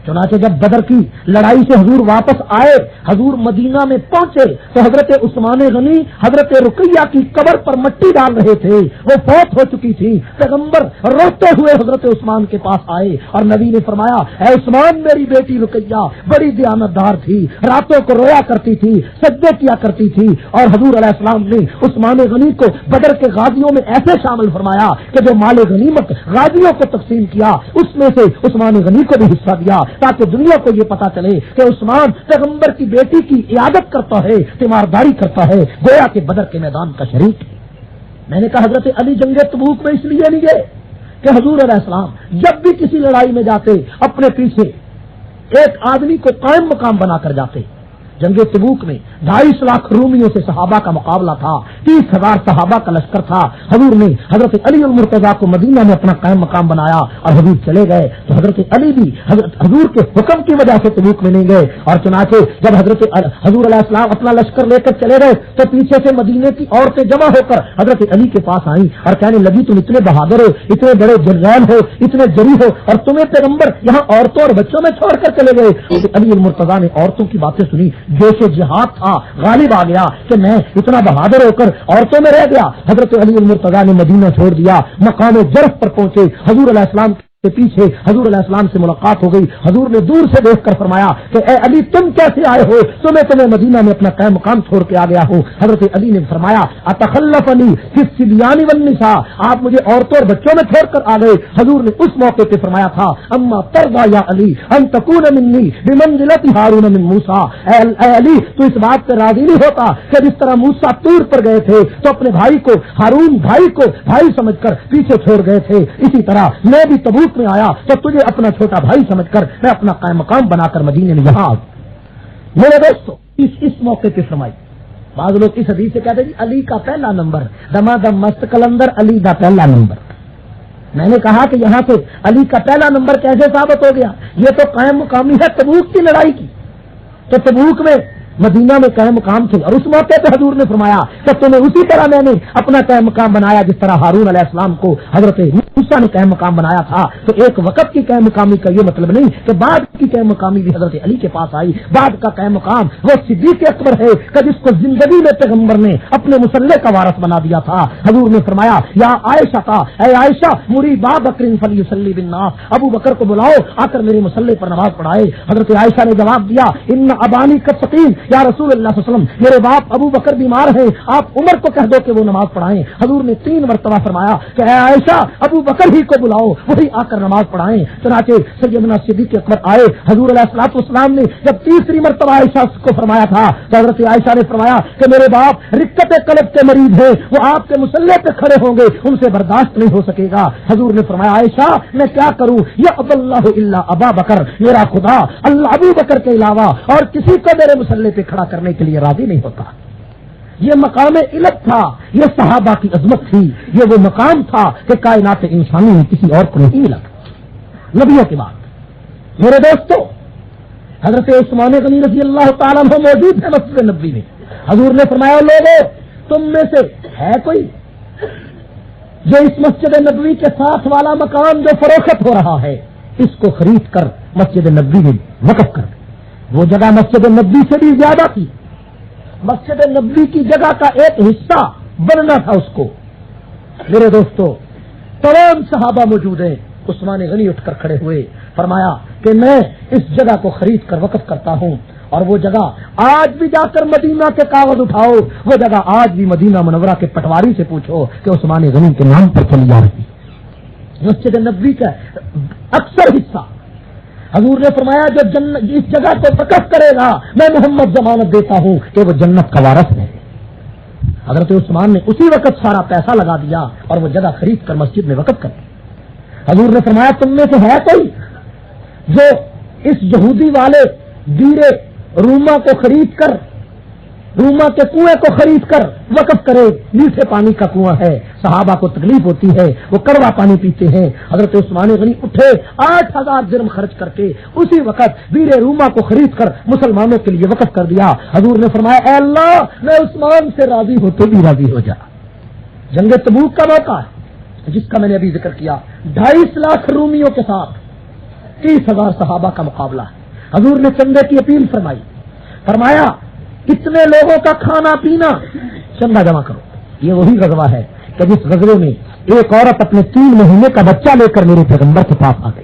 A: چنانچہ جب بدر کی لڑائی سے حضور واپس آئے، حضور مدینہ میں پہنچے تو حضرت عثمان غنی حضرت رقیہ کی قبر پر مٹی ڈال رہے تھے، وہ فوت ہو چکی تھی. پیغمبر روتے ہوئے حضرت عثمان کے پاس آئے اور نبی نے فرمایا اے عثمان میری بیٹی رقیہ بڑی دیانتدار تھی، راتوں کو رویا کرتی تھی، سجدے کیا کرتی تھی. اور حضور علیہ السلام نے عثمان غنی کو بدر کے غازیوں میں ایسے شامل فرمایا کہ جو مال غنیمت غازیوں کو تقسیم کیا اس میں سے عثمان غنی کو بھی حصہ دیا، تاکہ دنیا کو یہ پتا چلے کہ عثمان پیغمبر کی بیٹی کی عیادت کرتا ہے، تیمارداری کرتا ہے، گویا کہ بدر کے میدان کا شریک ہے. میں نے کہا حضرت علی جنگ تبوک میں اس لیے نہیں گئے کہ حضور علیہ السلام جب بھی کسی لڑائی میں جاتے اپنے پیچھے ایک آدمی کو قائم مقام بنا کر جاتے. جنگ تبوک میں 2.5 لاکھ رومیوں سے صحابہ کا مقابلہ تھا, 30,000 صحابہ کا لشکر تھا. حضور نے حضرت علی المرتضیٰ کو مدینہ میں اپنا قائم مقام بنایا اور حضور چلے گئے تو حضرت علی بھی حضور کے حکم کی وجہ سے تبوک میں نہیں گئے. اور چنانچہ جب حضور علیہ السلام اپنا لشکر لے کر چلے گئے تو پیچھے سے مدینے کی عورتیں جمع ہو کر حضرت علی کے پاس آئیں اور کہنے لگی تم اتنے بہادر ہو, اتنے بڑے جنرل ہو, اتنے جری ہو, اور تمہیں پیغمبر یہاں عورتوں اور بچوں میں چھوڑ کر چلے گئے. علی المرتضیٰ نے عورتوں کی باتیں سنی, جوش جہاد تھا, غالب آ گیا کہ میں اتنا بہادر ہو کر عورتوں میں رہ گیا. حضرت علی المرتضیٰ نے مدینہ چھوڑ دیا, مقام جرف پر پہنچے. حضور علیہ السلام کے پیچھے حضور علیہ السلام سے ملاقات ہو گئی. حضور نے دور سے دیکھ کر فرمایا کہ اے علی تم کیسے آئے ہو, تمہیں مدینہ میں اپنا قائم مقام چھوڑ کے آ گیا ہوں. حضرت علی نے فرمایا اتخلفنی فی الصبیان والنساء, آپ مجھے عورتوں اور بچوں میں چھوڑ کر آ گئے. حضور نے اس موقع پہ فرمایا تھا اما ترضى یا علی ان تکون منی بمنزلۃ ہارون من موسیٰ, اے علی تو اس بات پہ راضی نہیں ہوتا کہ جس طرح موسیٰ طور پر گئے تھے تو اپنے بھائی کو ہارون بھائی سمجھ کر پیچھے چھوڑ گئے تھے, اسی طرح میں بھی تبوک میں آیا تو تجھے اپنا چھوٹا بھائی سمجھ کر میں اپنا قائم مقام بنا کر مدینے میں یہاں آ. میرے دوستو اس موقع پہ فرمائی, بعض لوگ اس حدیث سے کہتے ہیں علی کا پہلا نمبر دما دم مست کلندر علی کا پہلا نمبر. میں نے کہا کہ یہاں سے علی کا پہلا نمبر کیسے ثابت ہو گیا, یہ تو قائم مقامی ہے تبوک کی لڑائی کی. تو تبوک میں مدینہ میں قائم مقام تھے اور اس موقع پہ حضور نے فرمایا کہ تمہیں اسی طرح میں نے اپنا قائم مقام بنایا جس طرح ہارون علیہ السلام کو حضرت موسیٰ نے قائم مقام بنایا تھا. تو ایک وقت کی قائم مقامی کا یہ مطلب نہیں کہ بعد کی قائم مقامی بھی حضرت علی کے پاس آئی. بعد کا قائم مقام وہ صدیق اکبر ہے کہ جس کو زندگی میں پیغمبر نے اپنے مسلح کا وارث بنا دیا تھا. حضور نے فرمایا یا عائشہ کا, اے عائشہ مری با بکر فلیصلی بالناس, ابو بکر کو بلاؤ آ کر میرے مسلح پر نماز پڑھائے. حضرت عائشہ نے جواب دیا ان ابانی کا سقیم, یا رسول اللہ صلی اللہ علیہ وسلم میرے باپ ابو بکر بیمار ہیں, آپ عمر کو کہہ دو کہ وہ نماز پڑھائیں. حضور نے 3 مرتبہ فرمایا کہ اے عائشہ ابو بکر ہی کو بلاؤ, وہی آ کر نماز پڑھائیں. چنانچہ سیدنا صدیق اکبر آئے. حضور علیہ الصلوۃ والسلام نے جب تیسری مرتبہ عائشہ کو فرمایا تھا تو حضرت عائشہ نے فرمایا کہ میرے باپ رقت قلب کے مریض ہیں, وہ آپ کے مسلح پہ کھڑے ہوں گے, ان سے برداشت نہیں ہو سکے گا. حضور نے فرمایا عائشہ میں کیا کروں, یا اللہ الا ابا بکر, میرا خدا اللہ ابو بکر کے علاوہ اور کسی کو میرے مسلح پہ کھڑا کرنے کے لیے راضی نہیں ہوتا. یہ مقام علت تھا, یہ صحابہ کی عظمت تھی, یہ وہ مقام تھا کہ کائنات انسانی میں کسی اور کو نہیں ملا نبیوں کے بعد. میرے دوستو حضرت عثمان غنی رضی اللہ تعالیٰ عنہ موجود ہے مسجد نبوی میں. حضور نے فرمایا لوگوں تم میں سے ہے کوئی جو اس مسجد نبوی کے ساتھ والا مکان جو فروخت ہو رہا ہے اس کو خرید کر مسجد نبوی میں وقف کر. وہ جگہ مسجد نبوی سے بھی زیادہ تھی, مسجد نبوی کی جگہ کا ایک حصہ بننا تھا اس کو. میرے دوستو تمام صحابہ موجود ہیں. عثمان غنی اٹھ کر کھڑے ہوئے, فرمایا کہ میں اس جگہ کو خرید کر وقف کرتا ہوں, اور وہ جگہ آج بھی جا کر مدینہ کے کاغذ اٹھاؤ, وہ جگہ آج بھی مدینہ منورہ کے پٹواری سے پوچھو کہ عثمان غنی کے نام پر چلی جا رہی. مسجد نبوی کا اکثر حصہ حضور نے فرمایا جو اس جگہ کو وقف کرے گا میں محمد ضمانت دیتا ہوں کہ وہ جنت کا وارث ہے. حضرت عثمان نے اسی وقت سارا پیسہ لگا دیا اور وہ جگہ خرید کر مسجد میں وقف کر دی. حضور نے فرمایا تم میں سے ہے کوئی جو اس یہودی والے دیرے روما کو خرید کر, روما کے کنویں کو خرید کر وقف کرے. میٹھے پانی کا کنواں ہے, صحابہ کو تکلیف ہوتی ہے, وہ کڑوا پانی پیتے ہیں. حضرت عثمان غنی اٹھے 8,000 درہم خرچ کر کے اسی وقت بیر روما کو خرید کر مسلمانوں کے لیے وقف کر دیا. حضور نے فرمایا اے اللہ میں عثمان سے راضی ہوں تو بھی راضی ہو جا. جنگ تبوک کا موقع ہے جس کا میں نے ابھی ذکر کیا, 2.5 لاکھ رومیوں کے ساتھ 30,000 صحابہ کا مقابلہ ہے. حضور نے چندے کی اپیل فرمائی, فرمایا کتنے لوگوں کا کھانا پینا چندہ جمع کرو. یہ وہی غزوہ ہے کہ جس غزوے میں ایک عورت اپنے 3 مہینے کا بچہ لے کر میرے پیغمبر کے پاس آ گئی.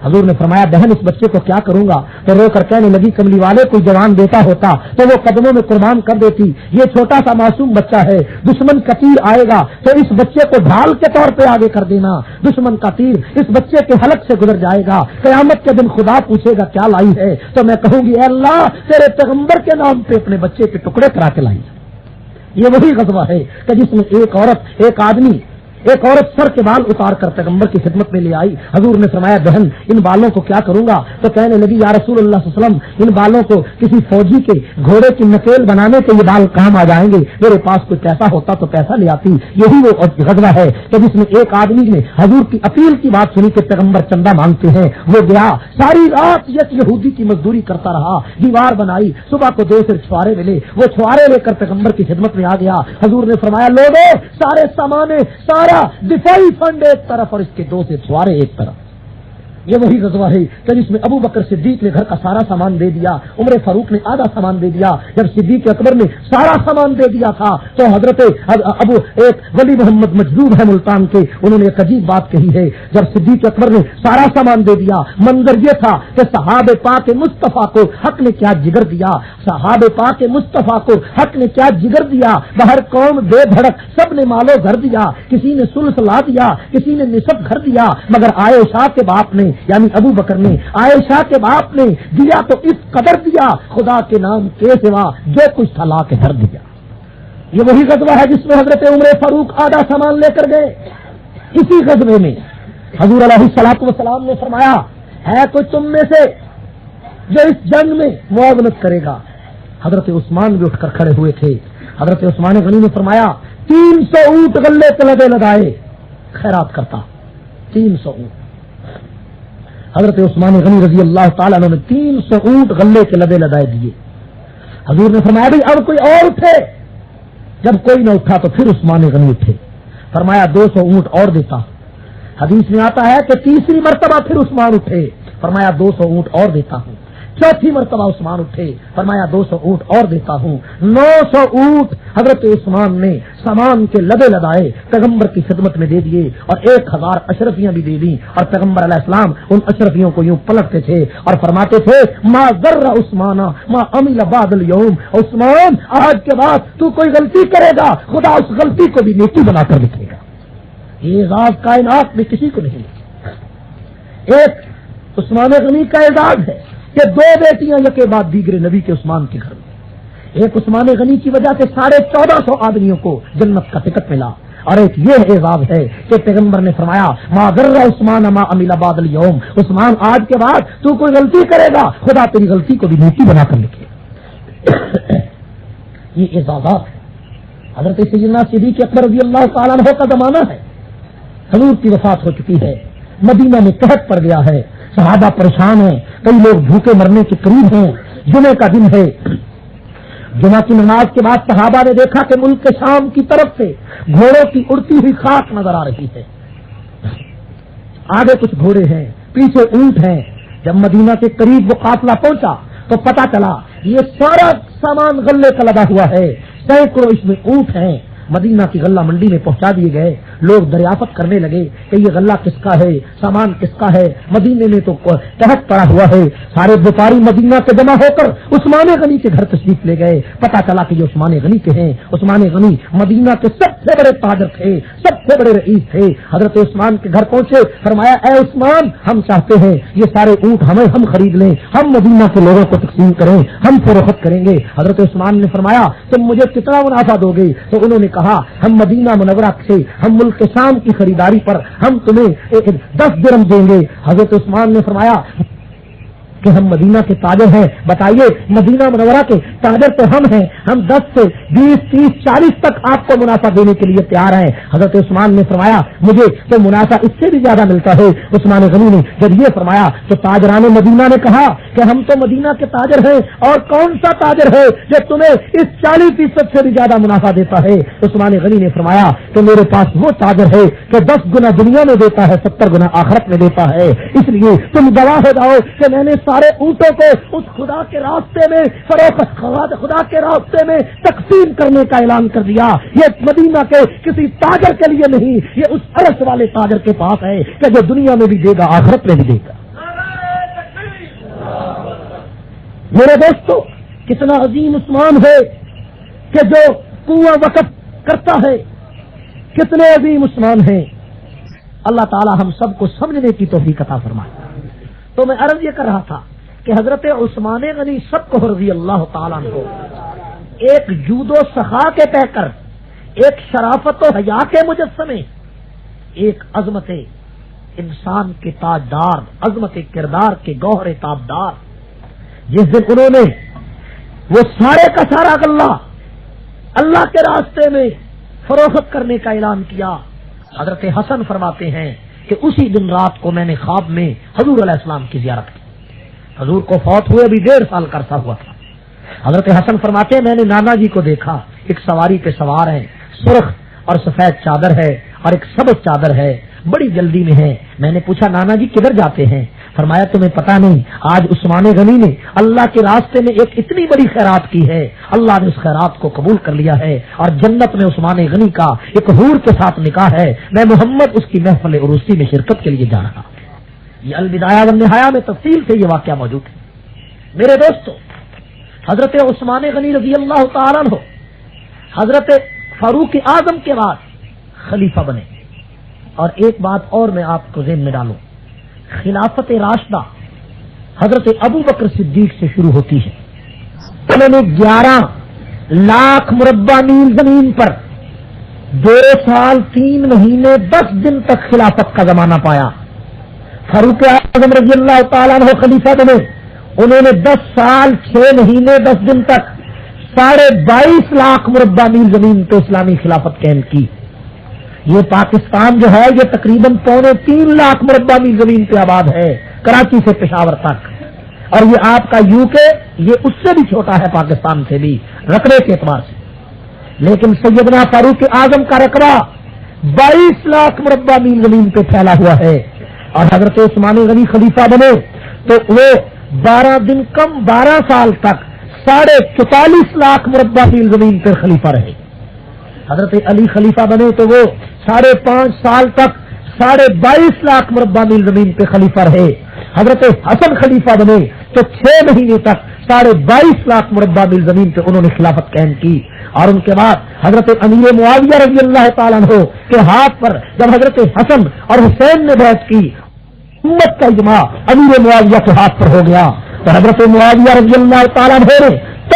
A: حضور نے فرمایا بہن اس بچے کو کیا کروں گا, تو رو کر کہنے لگی کملی والے کوئی جوان بیٹا ہوتا تو وہ قدموں میں قربان کر دیتی. یہ چھوٹا سا معصوم بچہ ہے, دشمن کا تیر آئے گا تو اس بچے کو ڈھال کے طور پہ آگے کر دینا. دشمن کا تیر اس بچے کے حلق سے گزر جائے گا, قیامت کے دن خدا پوچھے گا کیا لائی ہے, تو میں کہوں گی اے اللہ تیرے پیغمبر کے نام پہ اپنے بچے کے ٹکڑے کرا کے لائی. یہ وہی غزوہ ہے کہ جس میں ایک عورت سر کے بال اتار کر پیغمبر کی خدمت میں لے آئی. حضور نے فرمایا بہن ان بالوں کو کیا کروں گا؟ تو کہنے لگی یا رسول اللہ صلی اللہ علیہ وسلم ان بالوں کو کسی فوجی کے گھوڑے کی نکیل بنانے کے یہ بال کام آ جائیں گے، میرے پاس کوئی پیسہ ہوتا تو پیسہ لے آتی. یہی وہ غزوہ ہے کہ جس میں ایک آدمی نے حضور کی اپیل کی بات سنی کہ پیغمبر چندہ مانگتے ہیں. وہ گیا ساری رات یہودی کی مزدوری کرتا رہا، دیوار بنائی، صبح کو 2 سے چھوارے ملے، وہ چھوارے لے کر پیغمبر کی خدمت میں آ گیا. حضور نے فرمایا لوگوں سارے سامان سارا دفاعی فنڈ ایک طرف اور اس کے 2 سے چھوارے ایک طرف. یہ وہی غزوہ ہے کہ جس میں ابو بکر صدیق نے گھر کا سارا سامان دے دیا، عمر فاروق نے آدھا سامان دے دیا. جب صدیق اکبر نے سارا سامان دے دیا تھا تو حضرت ابو ایک ولی محمد مجذوب ہے ملتان کے، انہوں نے ایک عجیب بات کہی ہے. جب صدیق اکبر نے سارا سامان دے دیا، منظر یہ تھا کہ صحابہ پاک مصطفیٰ کو حق نے کیا جگر دیا، صحابہ پاک مصطفیٰ کو حق نے کیا جگر دیا. باہر قوم بے دھڑک سب نے مالو گھر دیا، کسی نے ثلث لا دیا، کسی نے نصف گھر دیا، مگر عائشہ کے باپ نے یعنی ابو بکر نے، عائشہ کے باپ نے دیا تو اس قدر دیا خدا کے نام کے سوا جو کچھ تھا لا کے بھر دیا. یہ وہی غزوہ ہے جس میں حضرت عمر فاروق آدھا سامان لے کر گئے. اسی غزوے میں حضور علیہ الصلوۃ والسلام نے فرمایا ہے کوئی تم میں سے جو اس جنگ میں معاونت کرے گا؟ حضرت عثمان بھی اٹھ کر کھڑے ہوئے تھے. حضرت عثمان غنی نے فرمایا 300 اونٹ غلے کے لدے لدائے خیرات کرتا. 300 اونٹ حضرت عثمان غنی رضی اللہ تعالیٰ عنہ نے 300 اونٹ غلے کے لدے لدائے دیے. حضور نے فرمایا بھائی اب کوئی اور اٹھے. جب کوئی نہ اٹھا تو پھر عثمان غنی اٹھے، فرمایا 200 اونٹ اور دیتا. حدیث میں آتا ہے کہ تیسری مرتبہ پھر عثمان اٹھے، فرمایا 200 اونٹ اور دیتا ہوں. چوتھی مرتبہ عثمان اٹھے، فرمایا 200 اونٹ اور دیتا ہوں. 900 اونٹ حضرت عثمان نے سامان کے لدے لدائے پیغمبر کی خدمت میں دے دیے اور 1000 اشرفیاں بھی دے دیں. اور پیغمبر علیہ السلام ان اشرفیوں کو یوں پلٹتے تھے اور فرماتے تھے ما ذر عثمان ما عمل بعد اليوم، عثمان آج کے بعد تو کوئی غلطی کرے گا خدا اس غلطی کو بھی نیکی بنا کر لکھے گا. یہ اعزاز کائنات میں کسی کو نہیں. ایک عثمان غنی کا اعزاز ہے کہ 2 بیٹیاں یکے بعد دیگرے نبی کے عثمان کے گھر میں. ایک عثمان غنی کی وجہ سے 1450 آدمیوں کو جنت کا ٹکٹ ملا. اور ایک یہ اعزاز ہے کہ پیغمبر نے فرمایا ما ذر عثمان ما عمل بعد اليوم، عثمان آج کے بعد تو کوئی غلطی کرے گا خدا تیری غلطی کو بھی نیکی بنا کر لکھے. یہ اعزازات ہے. حضرت سیدنا صدیق اکبر رضی اللہ تعالیٰ عنہ کا زمانہ ہے. حضور کی وفات ہو چکی ہے، مدینہ میں قحط پڑ گیا ہے، صحابہ پریشان ہیں، کئی لوگ بھوکے مرنے کے قریب ہیں. جمعے کا دن ہے، جمعہ کی نماز کے بعد صحابہ نے دیکھا کہ ملک شام کی طرف سے گھوڑوں کی اڑتی ہوئی خاک نظر آ رہی ہے. آگے کچھ گھوڑے ہیں، پیچھے اونٹ ہیں. جب مدینہ کے قریب وہ قافلہ پہنچا تو پتا چلا یہ سارا سامان غلے کا لدا ہوا ہے، سینکڑوں اس میں اونٹ ہیں. مدینہ کی غلہ منڈی میں پہنچا دیے گئے. لوگ دریافت کرنے لگے کہ یہ غلہ کس کا ہے، سامان کس کا ہے. مدینے میں تو قحط پڑا ہوا ہے. سارے وپاری مدینہ سے جمع ہو کر عثمان غنی کے گھر تشریف لے گئے. پتا چلا کہ یہ عثمان غنی کے ہیں. عثمان غنی مدینہ کے سب سے بڑے تاجر تھے، سب سے بڑے رئیس تھے. حضرت عثمان کے گھر پہنچے، فرمایا اے عثمان ہم چاہتے ہیں یہ سارے اونٹ ہم خرید لیں، ہم مدینہ کے لوگوں کو تقسیم کریں، ہم فروخت کریں گے. حضرت عثمان نے فرمایا تم مجھے کتنا منافع دو گے؟ تو انہوں نے کہا ہم مدینہ منورہ سے ہم ملک شام کی خریداری پر ہم تمہیں 10 درہم دیں گے. حضرت عثمان نے فرمایا کہ ہم مدینہ کے تاجر ہیں، بتائیے مدینہ منورہ کے تاجر تو ہم ہیں، ہم 10 سے 20 30 40 تک آپ کو منافع دینے کے لیے تیار ہیں. حضرت عثمان نے فرمایا مجھے تو منافع اس سے بھی زیادہ ملتا ہے. عثمان غنی نے جب یہ فرمایا تو تاجران مدینہ نے کہا کہ ہم تو مدینہ کے تاجر ہیں اور کون سا تاجر ہے جو تمہیں اس 40% سے بھی زیادہ منافع دیتا ہے؟ عثمان غنی نے فرمایا کہ میرے پاس وہ تاجر ہے کہ 10 گنا دنیا میں دیتا ہے، 70 گنا آخرت میں دیتا ہے. اس لیے تم گواہ ہو جاؤ کہ میں نے سارے اونٹوں کو اس خدا کے راستے میں خدا کے راستے میں تقسیم کرنے کا اعلان کر دیا. یہ مدینہ کے کسی تاجر کے لیے نہیں، یہ اس عرش والے تاجر کے پاس ہے کہ جو دنیا میں بھی دے گا آخرت میں بھی دے گا. میرے دوستو کتنا عظیم عثمان ہے کہ جو کنواں وقف کرتا ہے، کتنے عظیم عثمان ہیں. اللہ تعالی ہم سب کو سمجھنے کی توفیق عطا فرمائے. تو میں عرض یہ کر رہا تھا کہ حضرت عثمان غنی سب کو رضی اللہ تعالیٰ عنہ ایک جود و سخا کے پیکر، ایک شرافت و حیا کے مجسمے، ایک عظمت انسان کے تاجدار، عظمت کردار کے گوہر تابدار، جس دن انہوں نے وہ سارے کا سارا غلہ اللہ کے راستے میں فروخت کرنے کا اعلان کیا، حضرت حسن فرماتے ہیں کہ اسی دن رات کو میں نے خواب میں حضور علیہ السلام کی زیارت کی۔ حضور کو فوت ہوئے ابھی 1.5 سال کا عرصہ ہوا تھا۔ حضرت حسن فرماتے ہیں میں نے نانا جی کو دیکھا، ایک سواری پہ سوار ہے، سرخ اور سفید چادر ہے اور ایک سبز چادر ہے، بڑی جلدی میں ہے۔ میں نے پوچھا نانا جی کدھر جاتے ہیں؟ فرمایا تمہیں پتا نہیں، آج عثمان غنی نے اللہ کے راستے میں ایک اتنی بڑی خیرات کی ہے، اللہ نے اس خیرات کو قبول کر لیا ہے اور جنت میں عثمان غنی کا ایک حور کے ساتھ نکاح ہے، میں محمد اس کی محفل عروسی میں شرکت کے لیے جا رہا۔ یہ البدایہ والنہایہ میں تفصیل سے یہ واقعہ موجود ہے۔ میرے دوستو، حضرت عثمان غنی رضی اللہ تعالیٰ عنہ حضرت فاروق اعظم کے بعد خلیفہ بنے۔ اور ایک بات اور میں آپ کو ذہن میں ڈالوں، خلافت راشدہ حضرت ابو بکر صدیق سے شروع ہوتی ہے۔ انہوں نے 11 لاکھ مربع میل زمین پر 2 سال 3 مہینے 10 دن تک خلافت کا زمانہ پایا۔ فاروق اعظم رضی اللہ تعالیٰ عنہ خلیفہ بنے، انہوں نے 10 سال 6 مہینے 10 دن تک 22.5 لاکھ مربع میل زمین پہ اسلامی خلافت قائم کی۔ یہ پاکستان جو ہے یہ تقریباً 3.25 لاکھ مربع میل زمین پہ آباد ہے، کراچی سے پشاور تک، اور یہ آپ کا یو کے یہ اس سے بھی چھوٹا ہے، پاکستان سے بھی رقبے کے اعتبار سے، لیکن سیدنا فاروق اعظم کا رقبہ 22 لاکھ مربع میل زمین پہ پھیلا ہوا ہے۔ اور حضرت عثمان غنی خلیفہ بنے تو وہ 12 دن کم 12 سال تک 44.5 لاکھ مربع میل زمین پر خلیفہ رہے۔ حضرت علی خلیفہ بنے تو وہ 5.5 سال تک 22.5 لاکھ مربع میل زمین پہ خلیفہ رہے۔ حضرت حسن خلیفہ بنے تو 6 مہینے تک 22.5 لاکھ مربع میل زمین پہ انہوں نے خلافت قائم کی۔ اور ان کے بعد حضرت امیر معاویہ رضی اللہ تعالیٰ عنہ کے ہاتھ پر جب حضرت حسن اور حسین نے بیعت کی، امت کا اجماع امیر معاویہ کے ہاتھ پر ہو گیا، تو حضرت معاویہ رضی اللہ تعالیٰ عنہ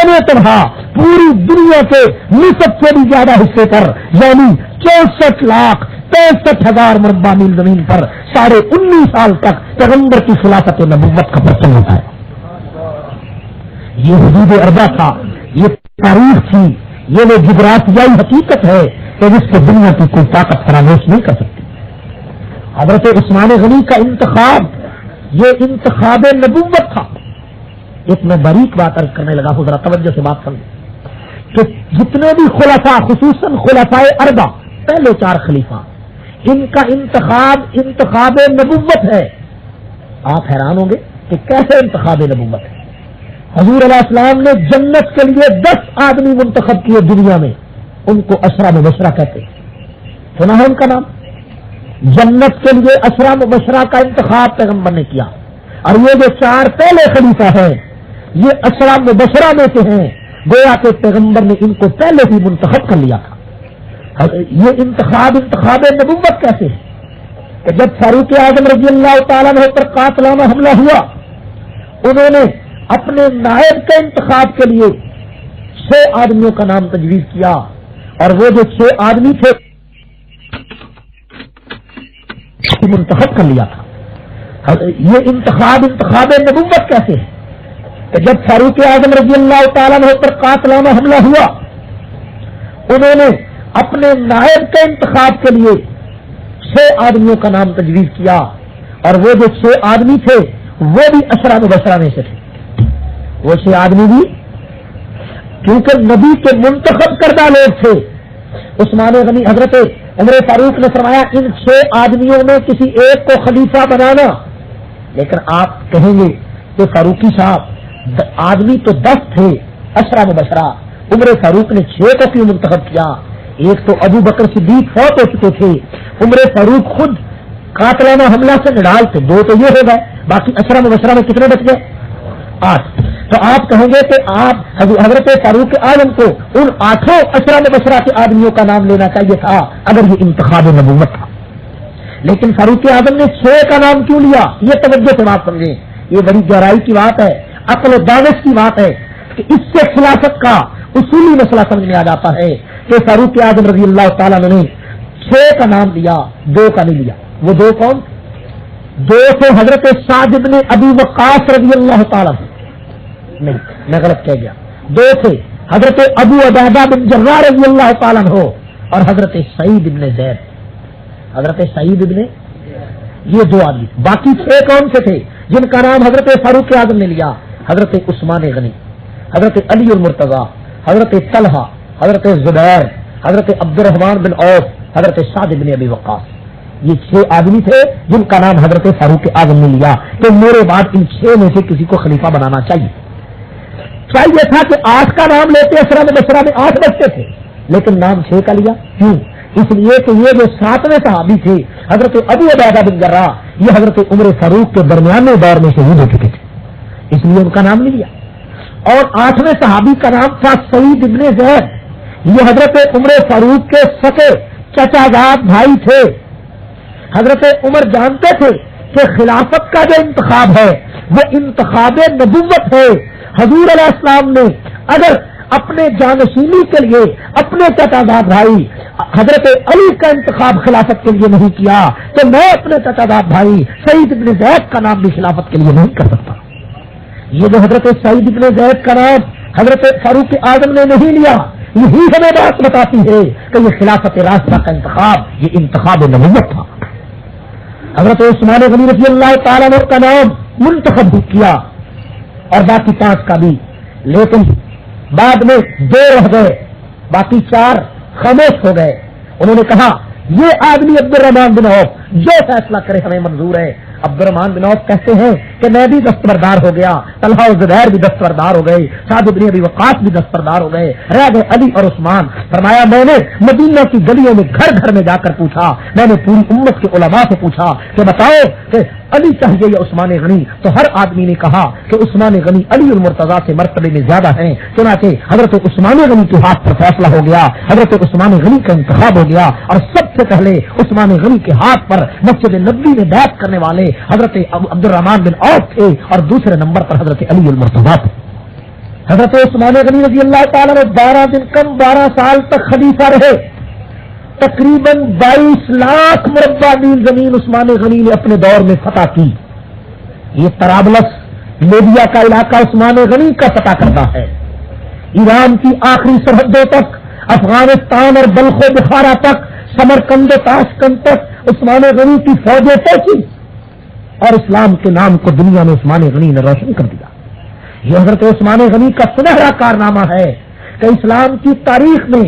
A: نے تنہا پوری دنیا کے نصف سے بھی زیادہ حصے پر یعنی 64,65,000 مربع میل زمین پر 19.5 سال تک پیغمبر کی خلافت نبوت کا پرچم ہوتا ہے۔ یہ حدود اربع تھا، یہ تاریخ تھی، یہ وہ جغرافیائی حقیقت ہے کہ جس کو دنیا کی کوئی طاقت فراموش نہیں کر سکتی۔ حضرت عثمان غنی کا انتخاب یہ انتخاب نبوت تھا۔ ایک میں باریک بات عرض کرنے لگا ہوں، ذرا توجہ سے بات سمجھیں کہ جتنے بھی خلفاء، خصوصاً خلفاء اربع پہلے 4 خلیفہ، ان کا انتخاب نبوت ہے۔ آپ حیران ہوں گے کہ کیسے انتخاب نبوت ہے۔ حضور علیہ السلام نے جنت کے لیے 10 آدمی منتخب کیے دنیا میں، ان کو عشرہ مبشرہ کہتے ہیں، سنا ہے ان کا نام؟ جنت کے لیے عشرہ مبشرہ کا انتخاب پیغمبر نے کیا، اور یہ جو 4 پہلے خلیفہ ہیں یہ عشرہ مبشرہ میں سے ہیں، گویا کہ پیغمبر نے ان کو پہلے ہی منتخب کر لیا تھا۔ یہ انتخاب نبوت کیسے ہے کہ جب فاروق اعظم رضی اللہ تعالیٰ عنہ پر قاتلانہ حملہ ہوا، انہوں نے اپنے نائب کے انتخاب کے لیے 6 آدمیوں کا نام تجویز کیا، اور وہ جو 6 آدمی تھے منتخب کر لیا تھا۔ یہ انتخاب نبوت کیسے ہے کہ جب فاروق اعظم رضی اللہ تعالیٰ عنہ پر قاتلانہ حملہ ہوا، انہوں نے اپنے نائب کے انتخاب کے لیے 6 آدمیوں کا نام تجویز کیا، اور وہ جو 6 آدمی تھے وہ بھی عشرہ مبشرہ میں سے تھے۔ وہ 6 آدمی بھی کیونکہ نبی کے منتخب کردہ لوگ تھے۔ عثمان غنی حضرت عمر فاروق نے فرمایا ان 6 آدمیوں میں کسی ایک کو خلیفہ بنانا، لیکن آپ کہیں گے کہ فاروقی صاحب آدمی تو 10 تھے عشرہ مبشرہ، عمر فاروق نے 6 کو کیوں منتخب کیا؟ ایک تو ابو بکر صدیق فوت ہو چکے تھے، عمر فاروق خود قاتلانہ حملہ سے نڈال تھے، 2 تو یہ ہو گئے، باقی عشرہ مبشرہ میں کتنے بچ گئے؟ 8۔ تو آپ کہیں گے کہ آپ حضرت فاروق اعظم کو ان 8 عشرہ مبشرہ کے آدمیوں کا نام لینا چاہیے تھا اگر یہ انتخاب نبوت تھا، لیکن فاروق اعظم نے 6 کا نام کیوں لیا؟ یہ توجہ سے بات سمجھیں، یہ بڑی گہرائی کی بات ہے، عقل و دانش کی بات ہے کہ اس سے خلافت کا اصولی مسئلہ سمجھ میں آ جاتا ہے کہ فاروق اعظم رضی اللہ تعالیٰ نے 6 کا نام لیا، 2 کا نہیں لیا۔ وہ 2 کون؟ 2 تھے حضرت سعد بن ابی وقاص رضی اللہ تعالیٰ، نہیں میں غلط کہہ گیا، 2 تھے حضرت ابو عبیدہ بن جراح رضی اللہ تعالیٰ عنہ اور حضرت سعید بن زید۔ حضرت سعید بن، یہ 2 آدمی، باقی 6 کون سے تھے جن کا نام حضرت فاروق اعظم نے لیا؟ حضرت عثمان غنی، حضرت علی المرتضیٰ، حضرت طلحہ، حضرت زبیر، حضرت عبد الرحمن بن عوف، حضرت سعد بن ابی وقاص۔ یہ 6 آدمی تھے جن کا نام حضرت فاروق اعظم نے لیا۔ تو میرے بعد ان 6 میں سے کسی کو خلیفہ بنانا چاہیے تھا کہ 8 کا نام لیتے، اسرا میں 8 بچتے تھے، لیکن نام 6 کا لیا۔ کیوں؟ اس لیے کہ یہ جو 7ویں صحابی تھے حضرت ابو عبیدہ بن جراح، یہ حضرت عمر فاروق کے درمیانے دور میں شہید ہو چکے تھے، اس لیے ان کا نام نہیں لیا۔ اور 8ویں صحابی کا نام تھا سعید بن زید، یہ حضرت عمر فاروق کے سکے چچا زاد بھائی تھے۔ حضرت عمر جانتے تھے کہ خلافت کا جو انتخاب ہے وہ انتخاب نبوت ہے۔ حضور علیہ السلام نے اگر اپنے جانشینی کے لیے اپنے چچا زاد بھائی حضرت علی کا انتخاب خلافت کے لیے نہیں کیا تو میں اپنے چچا زاد بھائی سعید بن زید کا نام بھی خلافت کے لیے نہیں کر سکتا۔ یہ جو حضرت سعید بن زید کا نام حضرت فاروق اعظم نے نہیں لیا، یہی ہمیں بات بتاتی ہے کہ یہ خلافت راستہ کا انتخاب یہ انتخاب نبوت تھا۔ حضرت عثمان غنی رضی اللہ تعالیٰ نے کا نام منتخب کیا اور باقی 5 کا بھی، لیکن بعد میں 2 رہ گئے، باقی 4 خاموش ہو گئے۔ انہوں نے کہا یہ آدمی عبد الرحمن بن عوف جو فیصلہ کرے ہمیں منظور ہے۔ عبد الرحمن بن عوف کہتے ہیں کہ میں بھی دستبردار ہو گیا، طلحہ و زبیر بھی دستبردار ہو گئے، سعد بن ابی وقاص بھی دستبردار ہو گئے، رہ گئے علی اور عثمان۔ فرمایا میں نے مدینہ کی گلیوں میں گھر گھر میں جا کر پوچھا، میں نے پوری امت کے علماء سے پوچھا کہ بتاؤ کہ علی چاہیے یا عثمان غنی، تو ہر آدمی نے کہا کہ عثمان غنی علی المرتضیٰ سے مرتبے میں زیادہ ہیں۔ چنانچہ حضرت عثمان غنی کے ہاتھ پر فیصلہ ہو گیا، حضرت عثمان غنی کا انتخاب ہو گیا اور سب سے پہلے عثمان غنی کے ہاتھ پر مسجد نبوی میں بیعت کرنے والے حضرت عبد الرحمن بن عوف تھے اور دوسرے نمبر پر حضرت علی المرتضیٰ تھے۔ حضرت عثمان غنی رضی اللہ تعالیٰ نے 12 سال تک خلیفہ رہے، تقریباً 22 لاکھ مربع میل زمین عثمان غنی نے اپنے دور میں فتح کی۔ یہ طرابلس لیبیا کا علاقہ عثمان غنی کا فتح کرتا ہے، ایران کی آخری سرحدوں تک، افغانستان اور بلخ و بخارا تک، سمرقند و تاشقند تک عثمان غنی کی فوجیں پہنچی اور اسلام کے نام کو دنیا میں عثمان غنی نے روشن کر دیا۔ یہ حضرت عثمان غنی کا سنہرا کارنامہ ہے کہ اسلام کی تاریخ میں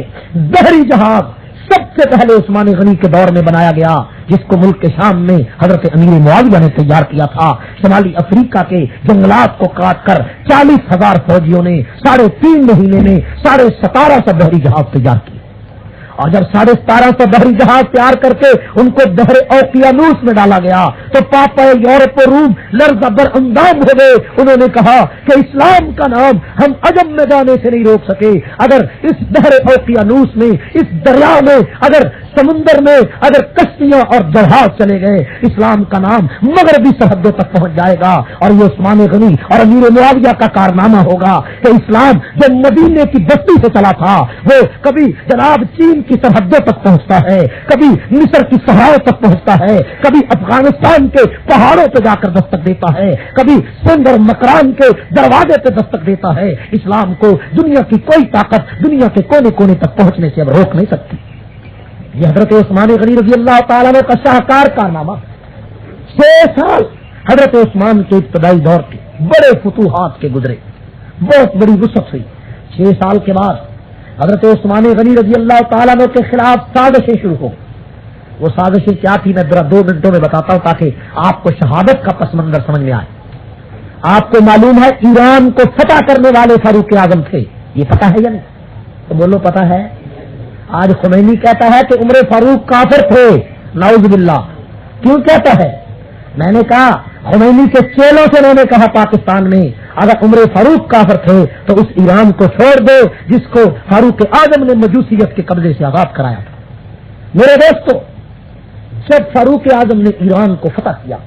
A: بحری جہاز سب سے پہلے عثمان غنی کے دور میں بنایا گیا، جس کو ملک کے شام میں حضرت امیر معاویہ نے تیار کیا تھا۔ شمالی افریقہ کے جنگلات کو کاٹ کر 40,000 فوجیوں نے 3.5 مہینے میں 1750 بحری جہاز تیار کیے، اور جب 1750 بحری جہاز تیار کر کے ان کو بحر اوقیانوس میں ڈالا گیا تو پاپا یورپ و روم لرزہ بر اندام ہو گئے۔ انہوں نے کہا کہ اسلام کا نام ہم عجم میں جانے سے نہیں روک سکے، اگر اس بحر اوقیانوس میں، اس دریا میں، اگر سمندر میں اگر کشتیاں اور جہاز چلے گئے، اسلام کا نام مغربی سرحدوں تک پہنچ جائے گا۔ اور یہ عثمان غنی اور امیر معاویہ کا کارنامہ ہوگا کہ اسلام جو مدینے کی بستی سے چلا تھا وہ کبھی جناب چین کی سرحدوں تک پہنچتا ہے، کبھی مصر کی صحراؤں تک پہنچتا ہے، کبھی افغانستان کے پہاڑوں پہ جا کر دستک دیتا ہے، کبھی سندھ اور مکران کے دروازے پہ دستک دیتا ہے۔ اسلام کو دنیا کی کوئی طاقت دنیا کے کونے کونے تک پہنچنے سے اب روک نہیں سکتی۔ یہ حضرت عثمان غنی رضی اللہ تعالیٰ عنہ کا شاہکار کارنامہ۔ 6 سال حضرت عثمان کے ابتدائی دور کے بڑے فتوحات کے گزرے، بہت بڑی وسعت ہوئی۔ 6 سال کے بعد حضرت عثمان غنی رضی اللہ تعالیٰ عنہ کے خلاف سازشیں شروع ہو۔ وہ سازشیں کیا تھی میں ذرا 2 منٹوں میں بتاتا ہوں تاکہ آپ کو شہادت کا پس منظر سمجھ میں آئے۔ آپ کو معلوم ہے ایران کو فتح کرنے والے فاروق اعظم تھے، یہ پتہ ہے یا نہیں؟ تو بولو پتہ ہے۔ آج خمینی کہتا ہے کہ عمر فاروق کافر تھے، نعوذ باللہ۔ کیوں کہتا ہے؟ میں نے کہا خمینی کے چیلوں سے انہوں نے کہا پاکستان میں اگر عمر فاروق کافر تھے تو اس ایران کو چھوڑ دو جس کو فاروق اعظم نے مجوسیت کے قبضے سے آزاد کرایا تھا۔ میرے دوستو، جب فاروق اعظم نے ایران کو فتح کیا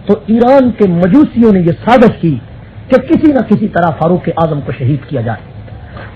A: تو ایران کے مجوسیوں نے یہ سازش کی کہ کسی نہ کسی طرح فاروق اعظم کو شہید کیا جائے،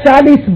A: 40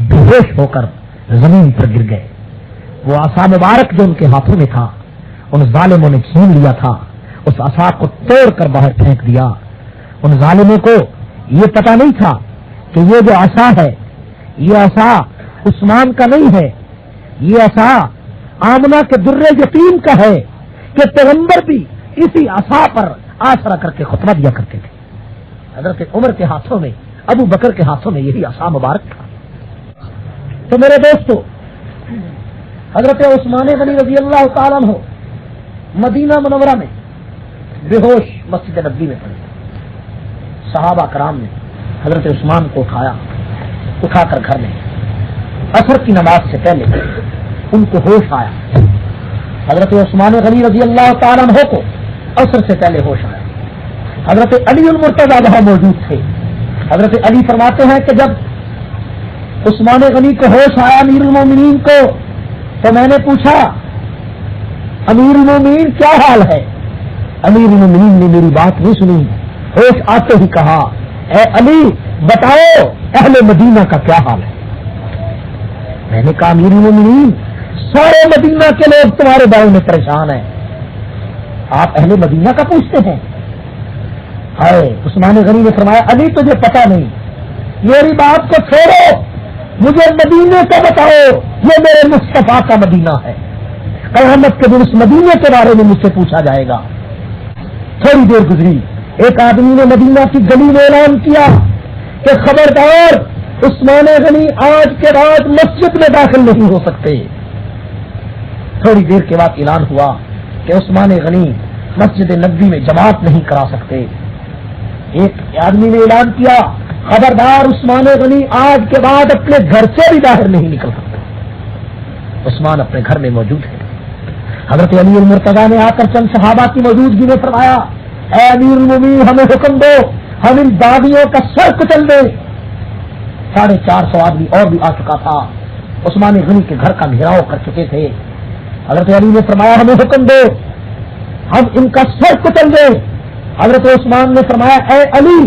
A: بے ہوش ہو کر زمین پر گر گئے. وہ عصا مبارک جو ان کے ہاتھوں میں تھا ان ظالموں نے چھین لیا تھا, اس عصا کو توڑ کر باہر پھینک دیا. ان ظالموں کو یہ پتا نہیں تھا کہ یہ جو عصا ہے یہ عصا عثمان کا نہیں ہے, یہ عصا آمنہ کے در یتیم کا ہے, کہ پیغمبر بھی اسی عصا پر آسرا کر کے خطبہ دیا کرتے تھے. حضرت عمر کے ہاتھوں میں, ابو بکر کے ہاتھوں میں یہی عصا مبارک تھا. تو میرے دوستو, حضرت عثمان غنی رضی اللہ تعالیٰ عنہ مدینہ منورہ میں بے ہوش مسجد نبوی میں پڑے. صحابہ کرام نے حضرت عثمان کو اٹھا کر گھر میں عصر کی نماز سے پہلے ان کو ہوش آیا. حضرت عثمان غنی رضی اللہ تعالیٰ عنہ کو عصر سے پہلے ہوش آیا. حضرت علی المرتضیٰ وہاں موجود تھے. حضرت علی فرماتے ہیں کہ جب عثمان غنی کو ہوش آیا امیر المومنین کو, تو میں نے پوچھا امیر المومنین کیا حال ہے؟ امیر المومنین نے میری بات نہیں سنی, ہوش آتے ہی کہا اے علی بتاؤ اہل مدینہ کا کیا حال ہے؟ میں نے کہا امیر المومنین سارے مدینہ کے لوگ تمہارے بارے میں پریشان ہیں, آپ اہل مدینہ کا پوچھتے ہیں؟ ہائے, عثمان غنی نے فرمایا علی تجھے پتا نہیں, میری بات کو چھوڑو, مجھے مدینے کا بتاؤ, یہ میرے مصطفیٰ کا مدینہ ہے, قیامت کے دن اس مدینے کے بارے میں مجھ سے پوچھا جائے گا. تھوڑی دیر گزری, ایک آدمی نے مدینہ کی گلی میں اعلان کیا کہ خبردار عثمان غنی آج کے بعد مسجد میں داخل نہیں ہو سکتے. تھوڑی دیر کے بعد اعلان ہوا کہ عثمان غنی مسجد نبوی میں جماعت نہیں کرا سکتے. ایک آدمی نے اعلان کیا خبردار عثمان غنی آج کے بعد اپنے گھر سے بھی باہر نہیں نکل سکتے. عثمان اپنے گھر میں موجود ہے. حضرت علی المرتضیٰ نے آ کر چند صحابہ کی موجودگی میں فرمایا اے امیر المومنین ہمیں حکم دو, ہم ان باغیوں کا سر کچل دیں. 450 آدمی اور بھی آ چکا تھا, عثمان غنی کے گھر کا گھیراؤ کر چکے تھے. حضرت علی نے فرمایا ہمیں حکم دو, ہم ان کا سر کچل دیں. حضرت عثمان نے فرمایا اے علی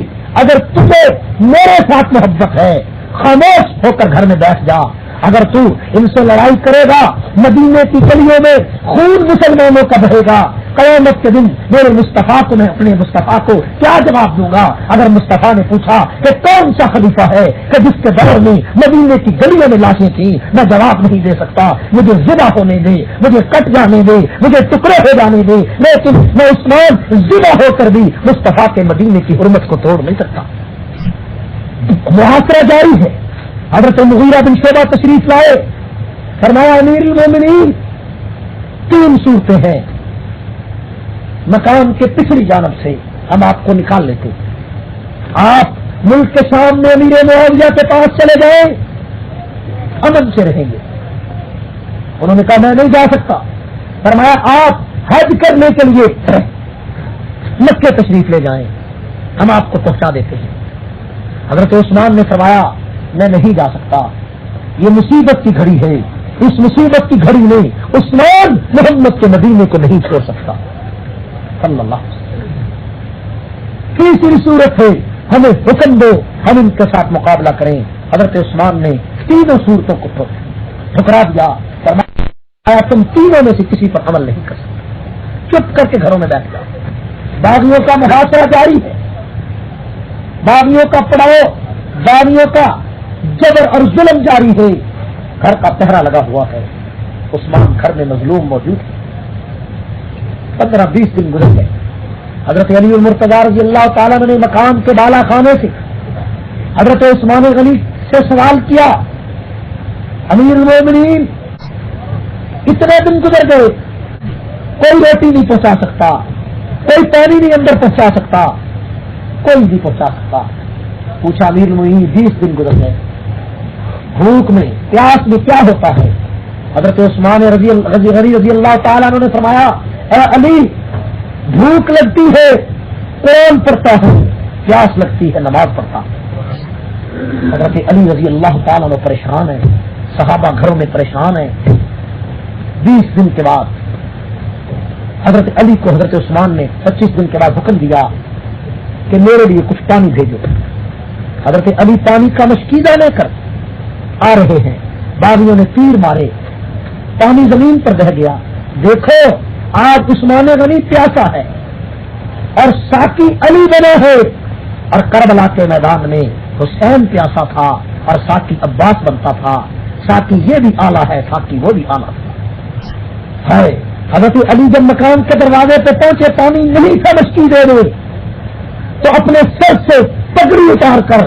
A: اگر تجھے میرے ساتھ محبت ہے خاموش ہو کر گھر میں بیٹھ جا, اگر تو ان سے لڑائی کرے گا مدینے کی گلیوں میں خون مسلمانوں کا بہے گا. قیامت کے دن میرے مصطفیٰ کو میں اپنے مصطفیٰ کو کیا جواب دوں گا؟ اگر مصطفیٰ نے پوچھا کہ کون سا خلیفہ ہے کہ جس کے دور میں مدینے کی گلیوں میں لاشیں تھیں, میں جواب نہیں دے سکتا. مجھے ذبح ہونے دے, مجھے کٹ جانے دے, مجھے ٹکڑے ہو جانے دے, لیکن میں عثمان ذبح ہو کر بھی مصطفیٰ کے مدینے کی حرمت کو توڑ نہیں سکتا. محاصرہ جاری ہے. حضرت مغیرہ بن شعبہ تشریف لائے, فرمایا امیر المومنین 3 صورتیں ہیں, مکان کے پچھلی جانب سے ہم آپ کو نکال لیتے, آپ ملک کے سامنے امیر معاویہ کے پاس چلے جائیں, امن سے رہیں گے. انہوں نے کہا میں نہیں جا سکتا. فرمایا آپ حج کرنے کے لیے مکے تشریف لے جائیں, ہم آپ کو پہنچا دیتے ہیں. حضرت عثمان نے فرمایا میں نہیں جا سکتا, یہ مصیبت کی گھڑی ہے, اس مصیبت کی گھڑی میں عثمان محمد کے مدینے کو نہیں چھوڑ سکتا صلی اللہ علیہ وسلم. تیسری صورت ہے ہمیں حکم دو ہم ان کے ساتھ مقابلہ کریں. حضرت عثمان نے تینوں صورتوں کو ٹھکرا دیا. فرمایا تم تینوں میں سے کسی پر عمل نہیں کر سکتے, چپ کر کے گھروں میں بیٹھ جاؤ. باغیوں کا محاصرہ جاری ہے, باغیوں کا پڑاؤ, باغیوں کا جبر اور ظلم جاری ہے. گھر کا پہرا لگا ہوا ہے. عثمان گھر میں مظلوم موجود ہے. 15-20 دن گزر گئے. حضرت علی المرتضیٰ رضی اللہ تعالیٰ نے مقام کے بالا خانے سے حضرت عثمان غنی سے سوال کیا امیر المومنین اتنے دن گزر گئے, کوئی روٹی نہیں پہنچا سکتا, کوئی پانی نہیں اندر پہنچا سکتا, کوئی نہیں پہنچا سکتا. پوچھا امیر المومنین 20 دن گزر گئے, بھوک میں پیاس میں کیا ہوتا ہے؟ حضرت عثمان غنی رضی اللہ تعالیٰ نے فرمایا اے علی بھوک لگتی ہے قرآن پڑھتا ہوں, پیاس لگتی ہے نماز پڑھتا ہوں. حضرت علی رضی اللہ تعالیٰ پریشان ہے, صحابہ گھروں میں پریشان ہیں. 20 دن کے بعد حضرت علی کو حضرت عثمان نے 25 دن کے بعد حکم دیا کہ میرے لیے کچھ پانی بھیجو. حضرت علی پانی کا مشکیزہ لے کر آ رہے ہیں، باغیوں نے تیر مارے، پانی زمین پر بہ گیا. دیکھو آج عثمان غنی پیاسا ہے اور ساقی علی بنا ہے، اور کربلا کے میدان میں حسین پیاسا تھا اور ساقی عباس بنتا تھا. ساقی یہ بھی آلہ ہے، ساقی وہ بھی آلہ ہے. حضرت علی جب مکان کے دروازے پہ پہنچے، پانی نہیں تھا مشکی دے دے، تو اپنے سر سے پگڑی اتار کر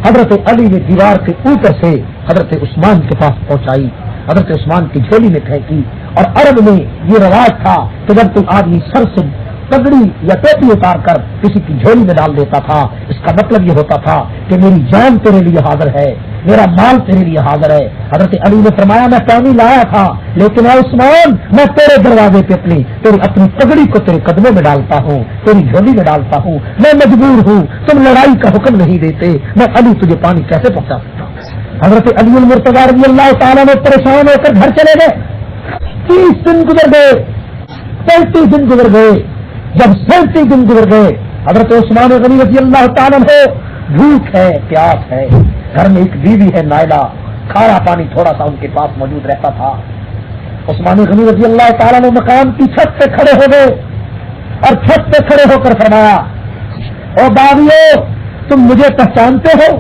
A: حضرت علی نے دیوار کے اوپر سے حضرت عثمان کے پاس پہنچائی، حضرت عثمان کی جھولی میں پھینکی. اور عرب میں یہ رواج تھا کہ جب کوئی آدمی سر سے پگڑی یا ٹوپی اتار کر کسی کی جھولی میں ڈال دیتا تھا، اس کا مطلب یہ ہوتا تھا کہ میری جان تیرے لیے حاضر ہے، میرا مال تیرے لیے حاضر ہے. حضرت علی نے فرمایا میں پانی لایا تھا، لیکن اے عثمان میں تیرے دروازے پہ اپنی پگڑی کو تیرے قدموں میں ڈالتا ہوں، تیری جھولی میں ڈالتا ہوں. میں مجبور ہوں، تم لڑائی کا حکم نہیں دیتے، میں علی تجھے پانی کیسے پہنچا سکتا ہوں. حضرت علی المرتضیٰ رضی اللہ تعالیٰ نے پریشان ہو کر گھر چلے گئے. 30 دن گزر گئے، 35 دن گزر گئے. جب 37 دن گزر گئے، حضرت عثمان غنی رضی اللہ تعالیٰ نے بھوک ہے، پیاس ہے، گھر میں ایک بیوی ہے نائلہ، کھارا پانی تھوڑا سا ان کے پاس موجود رہتا تھا. عثمان غنی رضی اللہ تعالیٰ نے مکان کی چھت پہ کھڑے ہو گئے اور چھت پہ کھڑے ہو کر فرمایا او باغیوں تم مجھے پہچانتے ہو؟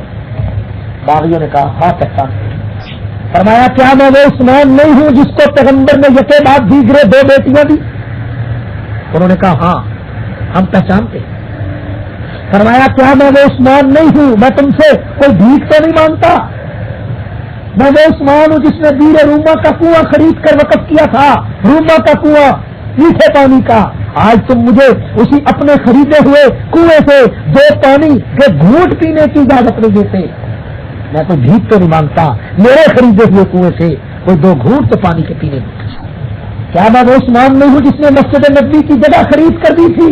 A: باغیوں نے کہا ہاں پہچانتے. فرمایا کیا میں وہ عثمان نہیں ہوں جس کو پیغمبر نے یکے بعد دیگرے 2 بیٹیاں دی؟ انہوں نے کہا ہاں ہم پہچانتے. فرمایا کیا میں وہ عثمان نہیں ہوں، میں تم سے کوئی بھیک تو نہیں مانگتا؟ میں وہ عثمان ہوں جس نے بیر روما کا کنواں خرید کر وقف کیا تھا، روما کا کنواں میٹھے پانی کا. آج تم مجھے اسی اپنے خریدے ہوئے کنویں سے 2 پانی کے گھونٹ پینے کی اجازت نہیں دیتے. میں کوئی بھیک تو نہیں مانگتا، میرے خریدے ہوئے کنویں سے کوئی 2 گھونٹ تو پانی کے پینے دیتے. کیا میں وہ عثمان نہیں ہوں جس نے مسجد نبوی کی جگہ خرید کر دی تھی؟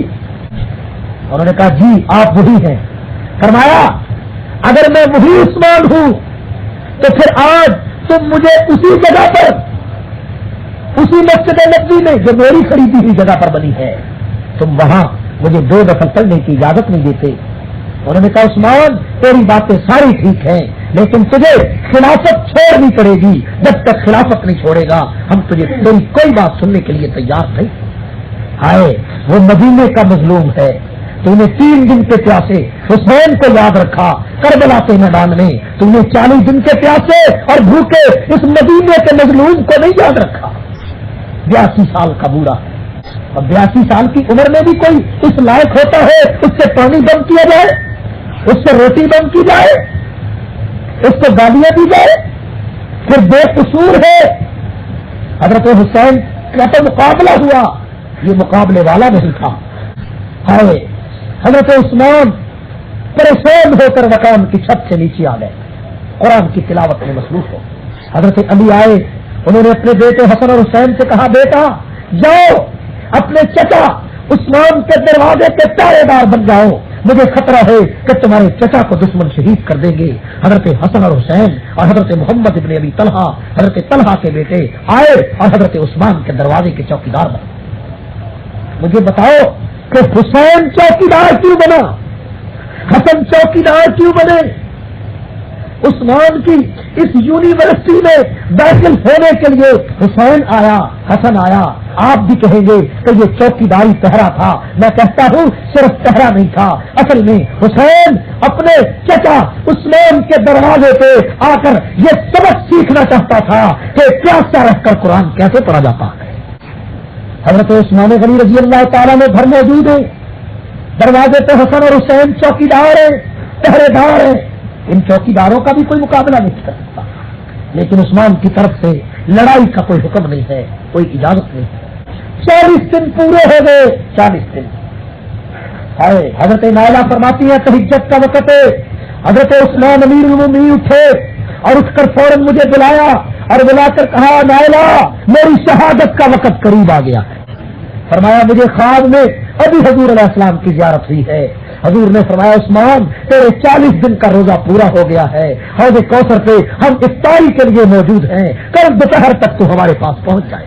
A: انہوں نے کہا جی آپ وہی ہیں. فرمایا اگر میں وہی عثمان ہوں تو پھر آج تم مجھے اسی جگہ پر، اسی مسجد نبوی میں جو میری خریدی ہوئی جگہ پر بنی ہے، تم وہاں مجھے 2 دفعہ چلنے کی اجازت نہیں دیتے. انہوں نے کہا عثمان تیری باتیں ساری ٹھیک ہیں، لیکن تجھے خلافت چھوڑنی پڑے گی. جب تک خلافت نہیں چھوڑے گا ہم تجھے تیری کوئی بات سننے کے لیے تیار نہیں. ہائے وہ مدینے کا مظلوم ہے، تو نے 3 دن کے پیاسے حسین کو یاد رکھا، کربلا کے میدان میں تم نے 40 دن کے پیاسے اور بھوکے اس مدینے کے مظلوم کو نہیں یاد رکھا. 82 سال کا بوڑھا، اور 82 سال کی عمر میں بھی کوئی اس لائق ہوتا ہے اس سے پانی بند کیا جائے، اس سے روٹی بند کی جائے، اس کو گالیاں دی جائے؟ پھر بے قصور ہے. حضرت حسین کا تو مقابلہ ہوا، یہ مقابلے والا نہیں تھا. ہائے حضرت عثمان پریشان ہو کر مکان کی چھت سے نیچے آ گئے، قرآن کی تلاوت میں مصروف ہو. حضرت علی آئے، انہوں نے اپنے بیٹے حسن اور حسین سے کہا بیٹا جاؤ اپنے چچا عثمان کے دروازے کے پہرے دار بن جاؤ، مجھے خطرہ ہے کہ تمہارے چچا کو دشمن شہید کر دیں گے. حضرت حسن اور حسین اور حضرت محمد ابن ابی طلحہ، حضرت طلحہ کے بیٹے آئے اور حضرت عثمان کے دروازے کے چوکیدار بنے. مجھے بتاؤ کہ حسین چوکیدار کیوں بنا، حسن چوکیدار کیوں بنے؟ عثمان کی اس یونیورسٹی میں داخل ہونے کے لیے حسین آیا، حسن آیا. آپ بھی کہیں گے کہ یہ چوکیداری پہرا تھا، میں کہتا ہوں صرف پہرا نہیں تھا، اصل میں حسین اپنے چچا عثمان کے دروازے پہ آ کر یہ سبق سیکھنا چاہتا تھا کہ پیاسا رہ کر قرآن کیسے پڑھا جاتا ہے. حضرت عثمان غنی رضی اللہ تعالیٰ میں گھر موجود ہیں، دروازے پہ حسن اور حسین چوکیدار ہیں، پہرے دار ہیں. ان چوکیداروں کا بھی کوئی مقابلہ نہیں کر سکتا، لیکن عثمان کی طرف سے لڑائی کا کوئی حکم نہیں ہے، کوئی اجازت نہیں ہے. 40 دن پورے ہو گئے، 40 دن. حضرت نائلہ فرماتی ہے تہجد کا وقت ہے. حضرت عثمان امیر المومنین اٹھے اور اٹھ کر فوراً مجھے بلایا اور بلا کر کہا نائلہ میری شہادت کا وقت قریب آ گیا ہے. فرمایا مجھے خواب میں ابھی حضور علیہ السلام کی زیارت ہوئی ہے. حضور نے فرمایا عثمان تیرے 40 دن کا روزہ پورا ہو گیا ہے، حوض کوثر پہ ہم افطاری کے لیے موجود ہیں، کل دوپہر تک تو ہمارے پاس پہنچ جائے.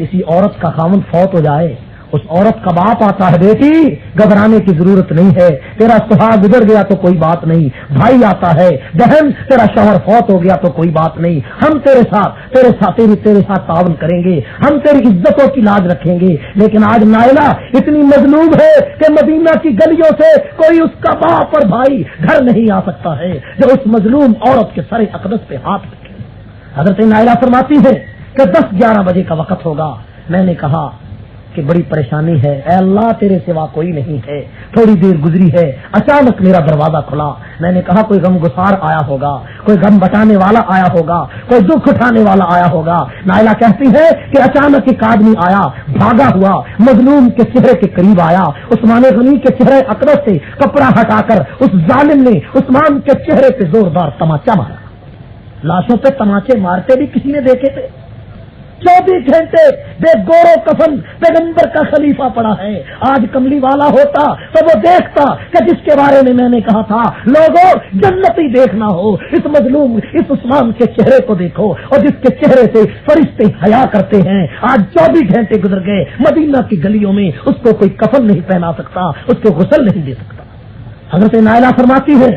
A: کسی عورت کا خاوند فوت ہو جائے، اس عورت کا باپ آتا ہے، بیٹی گھبرانے کی ضرورت نہیں ہے، تیرا سہاگ گزر گیا تو کوئی بات نہیں، بھائی آتا ہے، بہن تیرا شوہر فوت ہو گیا تو کوئی بات نہیں، ہم تیرے ساتھ تعاون کریں گے، ہم تیری عزتوں کی لاج رکھیں گے۔ لیکن آج نائلہ اتنی مظلوم ہے کہ مدینہ کی گلیوں سے کوئی اس کا باپ اور بھائی گھر نہیں آ سکتا ہے جو اس مظلوم عورت کے سر اقدس پہ ہاتھ رکھے۔ حضرت نائلہ فرماتی ہے کہ 10-11 بجے کا وقت ہوگا، میں نے کہا کہ بڑی پریشانی ہے، اے اللہ تیرے سوا کوئی نہیں ہے۔ تھوڑی دیر گزری ہے، اچانک میرا دروازہ کھلا، میں نے کہا کوئی غم گسار آیا ہوگا، کوئی غم بٹانے والا آیا ہوگا، کوئی دکھ اٹھانے والا آیا ہوگا۔ نائلہ کہتی ہے کہ اچانک ایک آدمی آیا، بھاگا ہوا مظلوم کے چہرے کے قریب آیا، عثمان غنی کے چہرے اقدس سے کپڑا ہٹا کر اس ظالم نے عثمان کے چہرے پہ زوردار تماچا مارا۔ لاشوں پہ تماچے مارتے بھی کسی نے دیکھے تھے؟ 24 گھنٹے بے گورو کفن پیغمبر کا خلیفہ پڑا ہے۔ آج کملی والا ہوتا تو وہ دیکھتا کہ جس کے بارے میں نے کہا تھا لوگوں جنتی دیکھنا ہو، اس مظلوم اس عثمان کے چہرے کو دیکھو، اور جس کے چہرے سے فرشتے حیا کرتے ہیں۔ آج 24 گھنٹے گزر گئے، مدینہ کی گلیوں میں اس کو کوئی کفن نہیں پہنا سکتا، اس کو غسل نہیں دے سکتا۔ حضرت نائلہ فرماتی ہے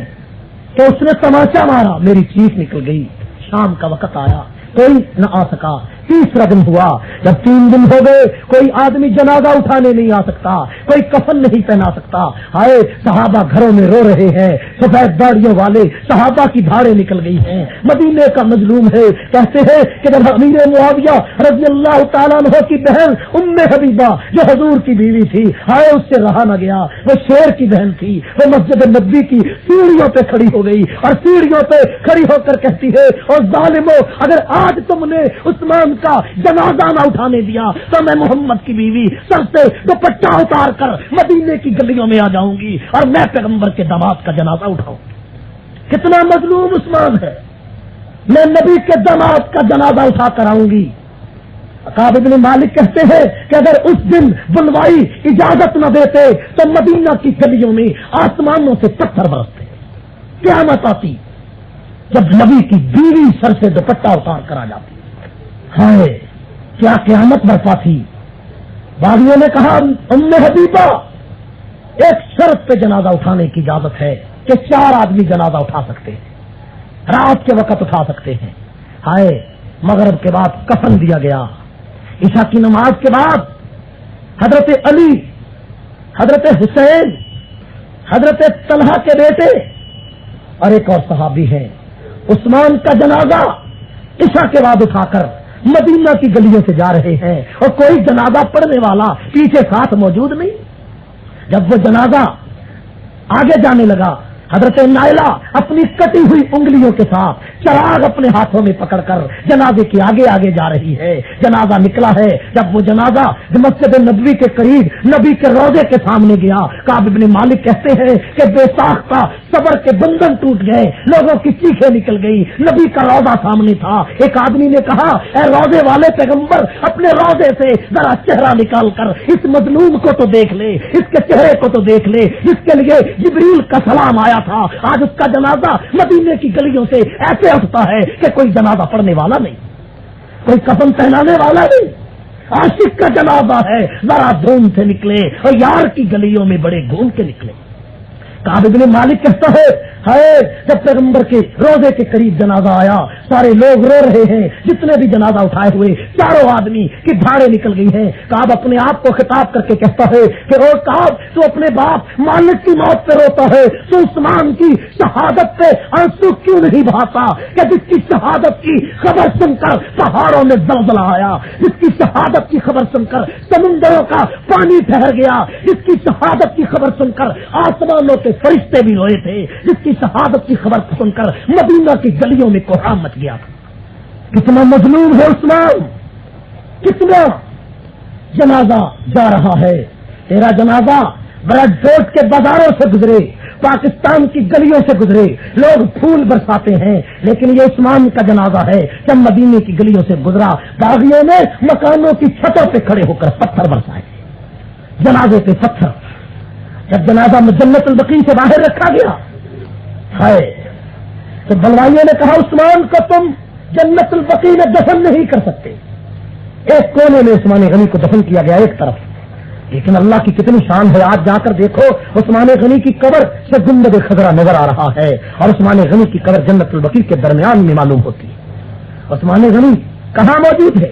A: کہ اس نے تماچا مارا، میری چیخ نکل گئی۔ شام کا وقت آیا، کوئی نہ آ سکا۔ تیسرا دن ہوا، جب 3 دن ہو گئے، کوئی آدمی جنازہ اٹھانے نہیں آ سکتا، کوئی کفن نہیں پہنا سکتا۔ ہائے صحابہ گھروں میں رو رہے ہیں، سفید داڑیوں والے صحابہ کی دھاڑیں نکل گئی ہیں۔ مدینے کا مظلوم ہے، کہتے ہیں کہ جب امیر معاویہ رضی اللہ تعالیٰ عنہ کی بہن ام حبیبہ جو حضور کی بیوی تھی، ہائے اس سے رہا نہ گیا، وہ شیر کی بہن تھی، وہ مسجد نبوی کی سیڑھیوں پہ کھڑی ہو گئی اور سیڑھیوں پہ کھڑی ہو کر کہتی ہے اور ظالمو اگر آج تم نے عثمان کا جنازہ نہ اٹھانے دیا تو میں محمد کی بیوی سر سے دوپٹہ اتار کر مدینے کی گلیوں میں آ جاؤں گی اور میں پیغمبر کے داماد کا جنازہ اٹھاؤں گی۔ کتنا مظلوم عثمان ہے، میں نبی کے داماد کا جنازہ اٹھا کر آؤں گی۔ کعب بن مالک کہتے ہیں کہ اگر اس دن بلوائی اجازت نہ دیتے تو مدینہ کی گلیوں میں آسمانوں سے پتھر برستے۔ قیامت آتی جب نبی کی بیوی سر سے دوپٹہ اتار کر آ جاتی، ہائے کیا قیامت برپا تھی۔ باغیوں نے کہا ام حبیبہ ایک شرط پہ جنازہ اٹھانے کی اجازت ہے کہ 4 آدمی جنازہ اٹھا سکتے ہیں، رات کے وقت اٹھا سکتے ہیں۔ ہائے مغرب کے بعد کفن دیا گیا، عشاء کی نماز کے بعد حضرت علی، حضرت حسین، حضرت طلحہ کے بیٹے اور ایک اور صحابی ہیں، عثمان کا جنازہ عشاء کے بعد اٹھا کر مدینہ کی گلیوں سے جا رہے ہیں اور کوئی جنازہ پڑھنے والا پیچھے ساتھ موجود نہیں۔ جب وہ جنازہ آگے جانے لگا، حضرت نائلہ اپنی کٹی ہوئی انگلیوں کے ساتھ چراغ اپنے ہاتھوں میں پکڑ کر جنازے کے آگے آگے جا رہی ہے۔ جنازہ نکلا ہے، جب وہ جنازہ مسجد نبوی کے قریب نبی کے روضے کے سامنے گیا، کعب بن مالک کہتے ہیں کہ بے ساختہ صبر کے بندھن ٹوٹ گئے، لوگوں کی چیخیں نکل گئی، نبی کا روضہ سامنے تھا۔ ایک آدمی نے کہا اے روضے والے پیغمبر اپنے روضے سے ذرا چہرہ نکال کر اس مظلوم کو تو دیکھ لے، اس کے چہرے کو تو دیکھ لے جس کے لیے جبریل کا سلام آیا تھا۔ آج اس کا جنازہ مدینے کی گلیوں سے ایسے اٹھتا ہے کہ کوئی جنازہ پڑھنے والا نہیں، کوئی کفن پہنانے والا نہیں، عاشق کا جنازہ ہے، ذرا دھوم سے نکلے اور یار کی گلیوں میں بڑے گھوم کے نکلے۔ کعب بن مالک کہتا ہے جب پیغمبر کے روضے کے قریب جنازہ آیا، سارے لوگ رو رہے ہیں، جتنے بھی جنازہ اٹھائے ہوئے 4 آدمی کی دھاڑیں نکل گئی ہیں۔ کعب اپنے آپ کو خطاب کر کے کہتا ہے کہ او کعب تو اپنے باپ مالک کی موت پہ روتا ہے، تو عثمان کی شہادت پہ آنسو کیوں نہیں بہاتا کہ جس کی شہادت کی خبر سن کر پہاڑوں میں زلزلہ آیا، جس کی شہادت کی خبر سن کر سمندروں کا پانی ٹھہر گیا، جس کی شہادت کی خبر سن کر آسمانوں کے فرشتے بھی روئے تھے، جس کی شہادت کی خبر سن کر مدینہ کی گلیوں میں کوہرام مچ گیا تھا۔ کتنا مظلوم ہے عثمان، کتنا جنازہ جا رہا ہے۔ تیرا جنازہ بریڈ فورٹ کے بازاروں سے گزرے، پاکستان کی گلیوں سے گزرے، لوگ پھول برساتے ہیں، لیکن یہ عثمان کا جنازہ ہے جب مدینے کی گلیوں سے گزرا، باغیوں نے مکانوں کی چھتوں پہ کھڑے ہو کر پتھر برسائے، جنازے پہ پتھر۔ جب جنازہ جنت البقیع سے باہر رکھا گیا ہے تو بلوائیوں نے کہا عثمان کو تم جنت البقیع میں دفن نہیں کر سکتے، ایک کونے میں عثمان غنی کو دفن کیا گیا ایک طرف. لیکن اللہ کی کتنی شان ہے, آج جا کر دیکھو عثمان غنی کی قبر سے گنبد خضرا نظر آ رہا ہے, اور عثمان غنی کی قبر جنت البقیع کے درمیان میں معلوم ہوتی ہے. عثمان غنی کہاں موجود ہے؟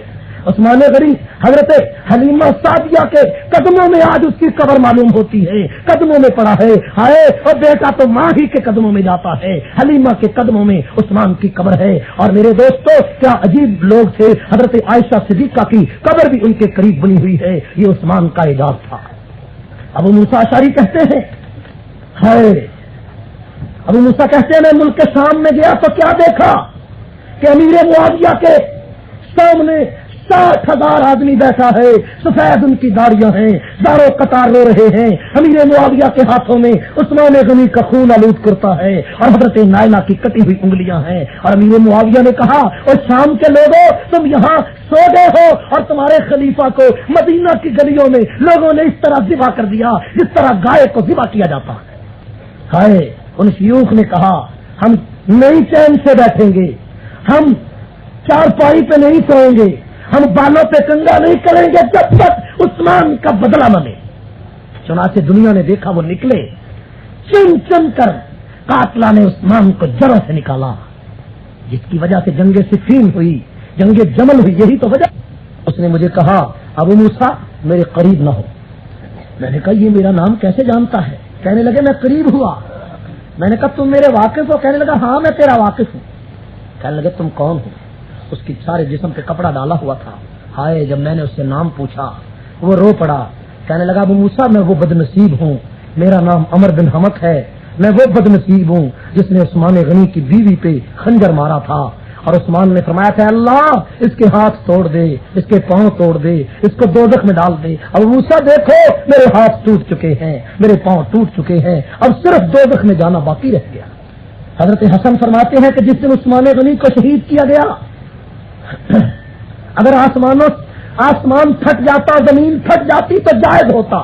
A: عثمان غنی حضرت حلیمہ سعدیہ کے قدموں میں آج اس کی قبر معلوم ہوتی ہے, قدموں میں پڑا ہے. ہائے, اور بیٹا تو ماں ہی کے قدموں میں جاتا ہے, حلیمہ کے قدموں میں عثمان کی قبر ہے. اور میرے دوستو کیا عجیب لوگ تھے, حضرت عائشہ صدیقہ کی قبر بھی ان کے قریب بنی ہوئی ہے. یہ عثمان کا اعجاز تھا. ابو موسیٰ اشعری کہتے ہیں, ہائے, ابو موسیٰ کہتے ہیں میں ملک شام میں گیا تو کیا دیکھا کہ امیر معاویہ کے سامنے 60,000 آدمی بیٹھا ہے, سفید ان کی داڑیاں ہیں, دارو قطار رو رہے ہیں. امیر معاویہ کے ہاتھوں میں عثمان غنی کا خون آلود کرتا ہے, اور حضرت نائلہ کی کٹی ہوئی انگلیاں ہیں. اور امیر معاویہ نے کہا, اور شام کے لوگوں تم یہاں سو گئے ہو, اور تمہارے خلیفہ کو مدینہ کی گلیوں میں لوگوں نے اس طرح ذبح کر دیا جس طرح گائے کو ذبح کیا جاتا ہے. ہائے, ان شیوخ نے کہا ہم نہیں چین سے بیٹھیں گے, ہم چارپائی پہ نہیں سوئیں گے, ہم بالوں پہ کنگا نہیں کریں گے جب تک عثمان کا بدلہ نہ لے. چنانچہ دنیا نے دیکھا وہ نکلے, چن چن کر قاتلہ نے عثمان کو جڑوں سے نکالا, جس کی وجہ سے جنگ صفین ہوئی, جنگ جمل ہوئی. یہی تو وجہ. اس نے مجھے کہا ابو موسیٰ میرے قریب نہ ہو. میں نے کہا یہ میرا نام کیسے جانتا ہے؟ کہنے لگے میں قریب ہوا. میں نے کہا تم میرے واقف ہو؟ کہنے لگا ہاں میں تیرا واقف ہوں. کہنے لگے تم کون ہو؟ اس کی سارے جسم پہ کپڑا ڈالا ہوا تھا. ہائے, جب میں نے اس سے نام پوچھا وہ رو پڑا. کہنے لگا ابو موسیٰ میں وہ بد نصیب ہوں, میرا نام عمر بن حمق ہے, میں وہ بد نصیب ہوں جس نے عثمان غنی کی بیوی پہ خنجر مارا تھا. اور عثمان نے فرمایا تھا اللہ اس کے ہاتھ توڑ دے, اس کے پاؤں توڑ دے, اس کو دوزخ میں ڈال دے. ابو موسیٰ دیکھو میرے ہاتھ ٹوٹ چکے ہیں, میرے پاؤں ٹوٹ چکے ہیں, اب صرف دوزخ میں جانا باقی رہ گیا. حضرت حسن فرماتے ہیں کہ جس دن عثمان غنی کو شہید کیا گیا, اگر آسمان پھٹ جاتا, زمین پھٹ جاتی تو جائز ہوتا.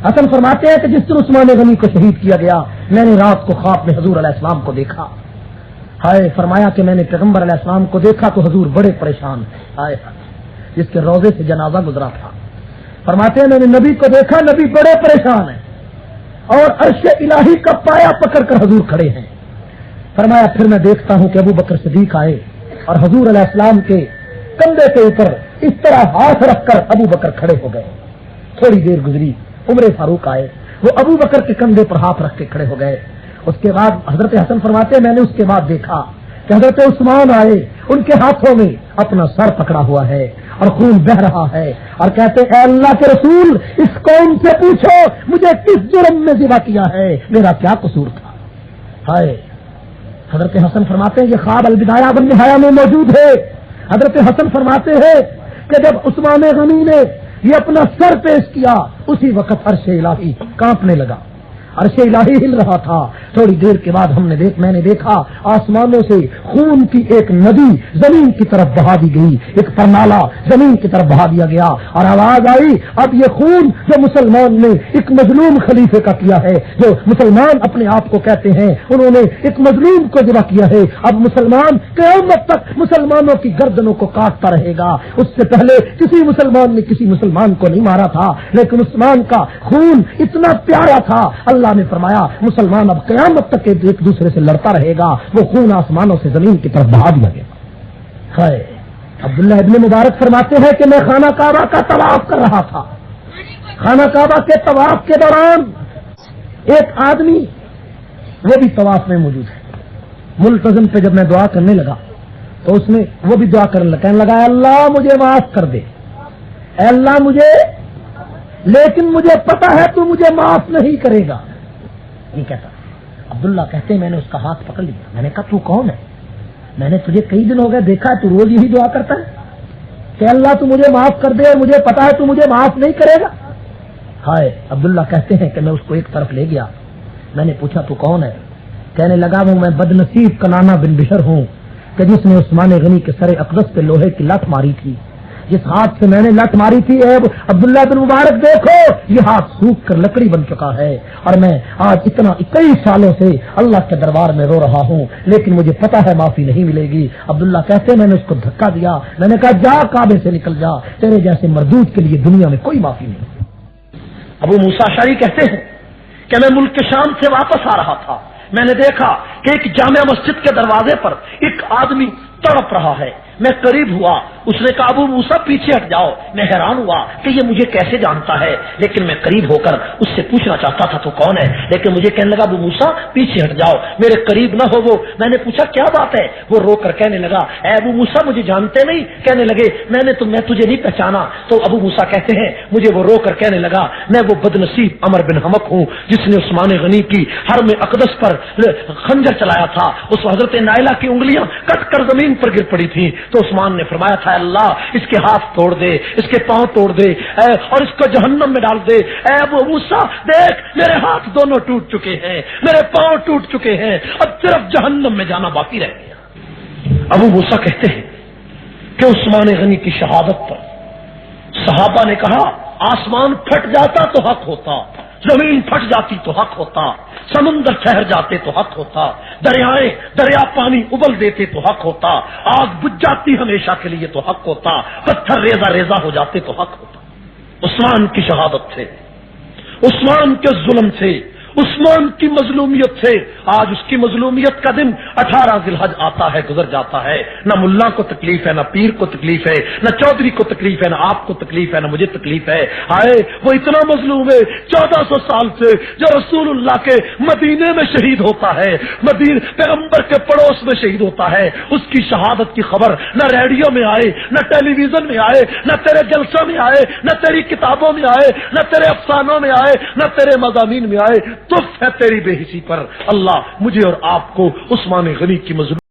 A: حسن فرماتے ہیں کہ جس دن عثمان غنی کو شہید کیا گیا میں نے رات کو خواب میں حضور علیہ السلام کو دیکھا. ہائے, فرمایا کہ میں نے پیغمبر علیہ السلام کو دیکھا تو حضور بڑے پریشان تھے. ہائے, جس کے روزے سے جنازہ گزرا تھا. فرماتے ہیں میں نے نبی کو دیکھا, نبی بڑے پریشان ہیں, اور عرش الہی کا پایا پکڑ کر حضور کھڑے ہیں. فرمایا پھر میں دیکھتا ہوں کہ ابو بکر صدیق آئے اور حضور علیہ السلام کے کندھے کے اوپر اس طرح ہاتھ رکھ کر ابو بکر کھڑے ہو گئے. تھوڑی دیر گزری, عمر فاروق آئے, وہ ابو بکر کے کندھے پر ہاتھ رکھ کے کھڑے ہو گئے. اس کے بعد حضرت حسن فرماتے ہیں میں نے اس کے بعد دیکھا کہ حضرت عثمان آئے, ان کے ہاتھوں میں اپنا سر پکڑا ہوا ہے اور خون بہ رہا ہے, اور کہتے اے اللہ کے رسول اس قوم سے پوچھو مجھے کس جرم میں ذبح کیا ہے, میرا کیا قصور تھا. ہائے, حضرت حسن فرماتے ہیں یہ خواب البدایہ والنہایہ میں موجود ہے. حضرت حسن فرماتے ہیں کہ جب عثمان غنی نے یہ اپنا سر پیش کیا اسی وقت عرش الہی کانپنے لگا, عرش الہی ہل رہا تھا. تھوڑی دیر کے بعد میں نے دیکھا آسمانوں سے خون کی ایک ندی زمین کی طرف بہا دی گئی, ایک پرنالہ زمین کی طرف بہا دیا گیا, اور آواز آئی اب یہ خون جو مسلمان نے ایک مظلوم خلیفے کا کیا ہے, جو مسلمان اپنے آپ کو کہتے ہیں, انہوں نے ایک مظلوم کو ذبح کیا ہے, اب مسلمان قیامت تک مسلمانوں کی گردنوں کو کاٹتا رہے گا. اس سے پہلے کسی مسلمان نے کسی مسلمان کو نہیں مارا تھا, لیکن عثمان کا خون اتنا پیارا تھا, اللہ نے فرمایا مسلمان اب قیامت تک ایک دوسرے سے لڑتا رہے گا, وہ خون آسمانوں سے زمین کی طرف بہا دیا گیا. خیر, عبداللہ ابن مبارک فرماتے ہیں کہ میں خانہ کعبہ کا طواف کر رہا تھا. خانہ کعبہ کے طواف کے دوران ایک آدمی وہ بھی طواف میں موجود ہے, ملتزم پہ جب میں دعا کرنے لگا تو اس نے وہ بھی دعا کرنے لگا, کہنے لگا اللہ مجھے معاف کر دے, اے اللہ مجھے, لیکن مجھے پتا ہے تو مجھے معاف نہیں کرے گا. یہ کہتا. عبداللہ کہتے ہیں میں نے اس کا ہاتھ پکڑ لیا. میں نے کہا تو کون ہے؟ میں نے تجھے کئی دن ہو گئے دیکھا ہے, تو روز یہی دعا کرتا ہے کہ اللہ تو مجھے معاف کر دے, مجھے پتا ہے تو مجھے معاف نہیں کرے گا. ہائے, عبداللہ کہتے ہیں کہ میں اس کو ایک طرف لے گیا, میں نے پوچھا تو کون ہے؟ کہنے لگا وہ میں بد نصیب کنانہ بن بشر ہوں کہ جس نے عثمان غنی کے سر اقدس پہ لوہے کی لت ماری تھی. جس ہاتھ سے میں نے لت ماری تھی اے عبداللہ بن مبارک دیکھو یہ ہاتھ سوکھ کر لکڑی بن چکا ہے، اور میں آج کئی سالوں سے اللہ کے دربار میں رو رہا ہوں، لیکن مجھے پتا ہے معافی نہیں ملے گی۔ عبداللہ کہتے میں نے اس کو دھکا دیا، میں نے کہا جا کعبے سے نکل جا، تیرے جیسے مردود کے لیے دنیا میں کوئی معافی نہیں۔ ابو موسیٰ اشعری کہتے ہیں کہ میں ملک شام سے واپس آ رہا تھا، میں نے دیکھا کہ ایک جامع مسجد کے دروازے پر ایک آدمی تڑپ رہا ہے، میں قریب ہوا، اس نے کہا ابو موسیٰ پیچھے ہٹ جاؤ۔ میں حیران ہوا کہ یہ مجھے کیسے جانتا ہے، لیکن میں قریب ہو کر اس سے پوچھنا چاہتا تھا تو کون ہے، لیکن مجھے کہنے لگا ابو موسیٰ پیچھے ہٹ جاؤ، میرے قریب نہ ہو وہ۔ میں نے پوچھا کیا بات ہے، وہ رو کر کہنے لگا اے ابو موسیٰ مجھے جانتے نہیں؟ کہنے لگے میں تجھے نہیں پہچانا۔ تو ابو موسیٰ کہتے ہیں مجھے وہ رو کر کہنے لگا میں وہ بدنصیب عمر بن حمق ہوں جس نے عثمان غنی کی حرم اقدس پر خنجر چلایا تھا، اس حضرت نائلہ کی انگلیاں کٹ کر زمین پر گر پڑی تھی، تو عثمان نے فرمایا تھا اللہ اس کے ہاتھ توڑ دے، اس کے پاؤں توڑ دے اور اس کو جہنم میں ڈال دے۔ اے ابو موسیٰ دیکھ میرے ہاتھ دونوں ٹوٹ چکے ہیں، میرے پاؤں ٹوٹ چکے ہیں، اب صرف جہنم میں جانا باقی رہ گیا۔ ابو موسیٰ کہتے ہیں کہ عثمان غنی کی شہادت پر صحابہ نے کہا آسمان پھٹ جاتا تو حق ہوتا، زمین پھٹ جاتی تو حق ہوتا، سمندر ٹھہر جاتے تو حق ہوتا، دریا پانی ابل دیتے تو حق ہوتا، آگ بجھ جاتی ہمیشہ کے لیے تو حق ہوتا، پتھر ریزہ ریزہ ہو جاتے تو حق ہوتا۔ عثمان کی شہادت سے، عثمان کے ظلم سے، عثمان کی مظلومیت سے آج اس کی مظلومیت کا دن 18 ذی الحج آتا ہے، گزر جاتا ہے، نہ ملا کو تکلیف ہے، نہ پیر کو تکلیف ہے، نہ چودھری کو تکلیف ہے، نہ آپ کو تکلیف ہے، نہ مجھے تکلیف ہے۔ آئے وہ اتنا مظلوم ہے 1400 سال سے جو رسول اللہ کے مدینے میں شہید ہوتا ہے، پیغمبر کے پڑوس میں شہید ہوتا ہے، اس کی شہادت کی خبر نہ ریڈیو میں آئے، نہ ٹیلی ویژن میں آئے، نہ تیرے جلسوں میں آئے، نہ تیری کتابوں میں آئے، نہ تیرے افسانوں میں آئے، نہ تیرے مضامین میں آئے، تف ہے تیری بے حسی پر۔ اللہ مجھے اور آپ کو عثمان غنی کی مظلوم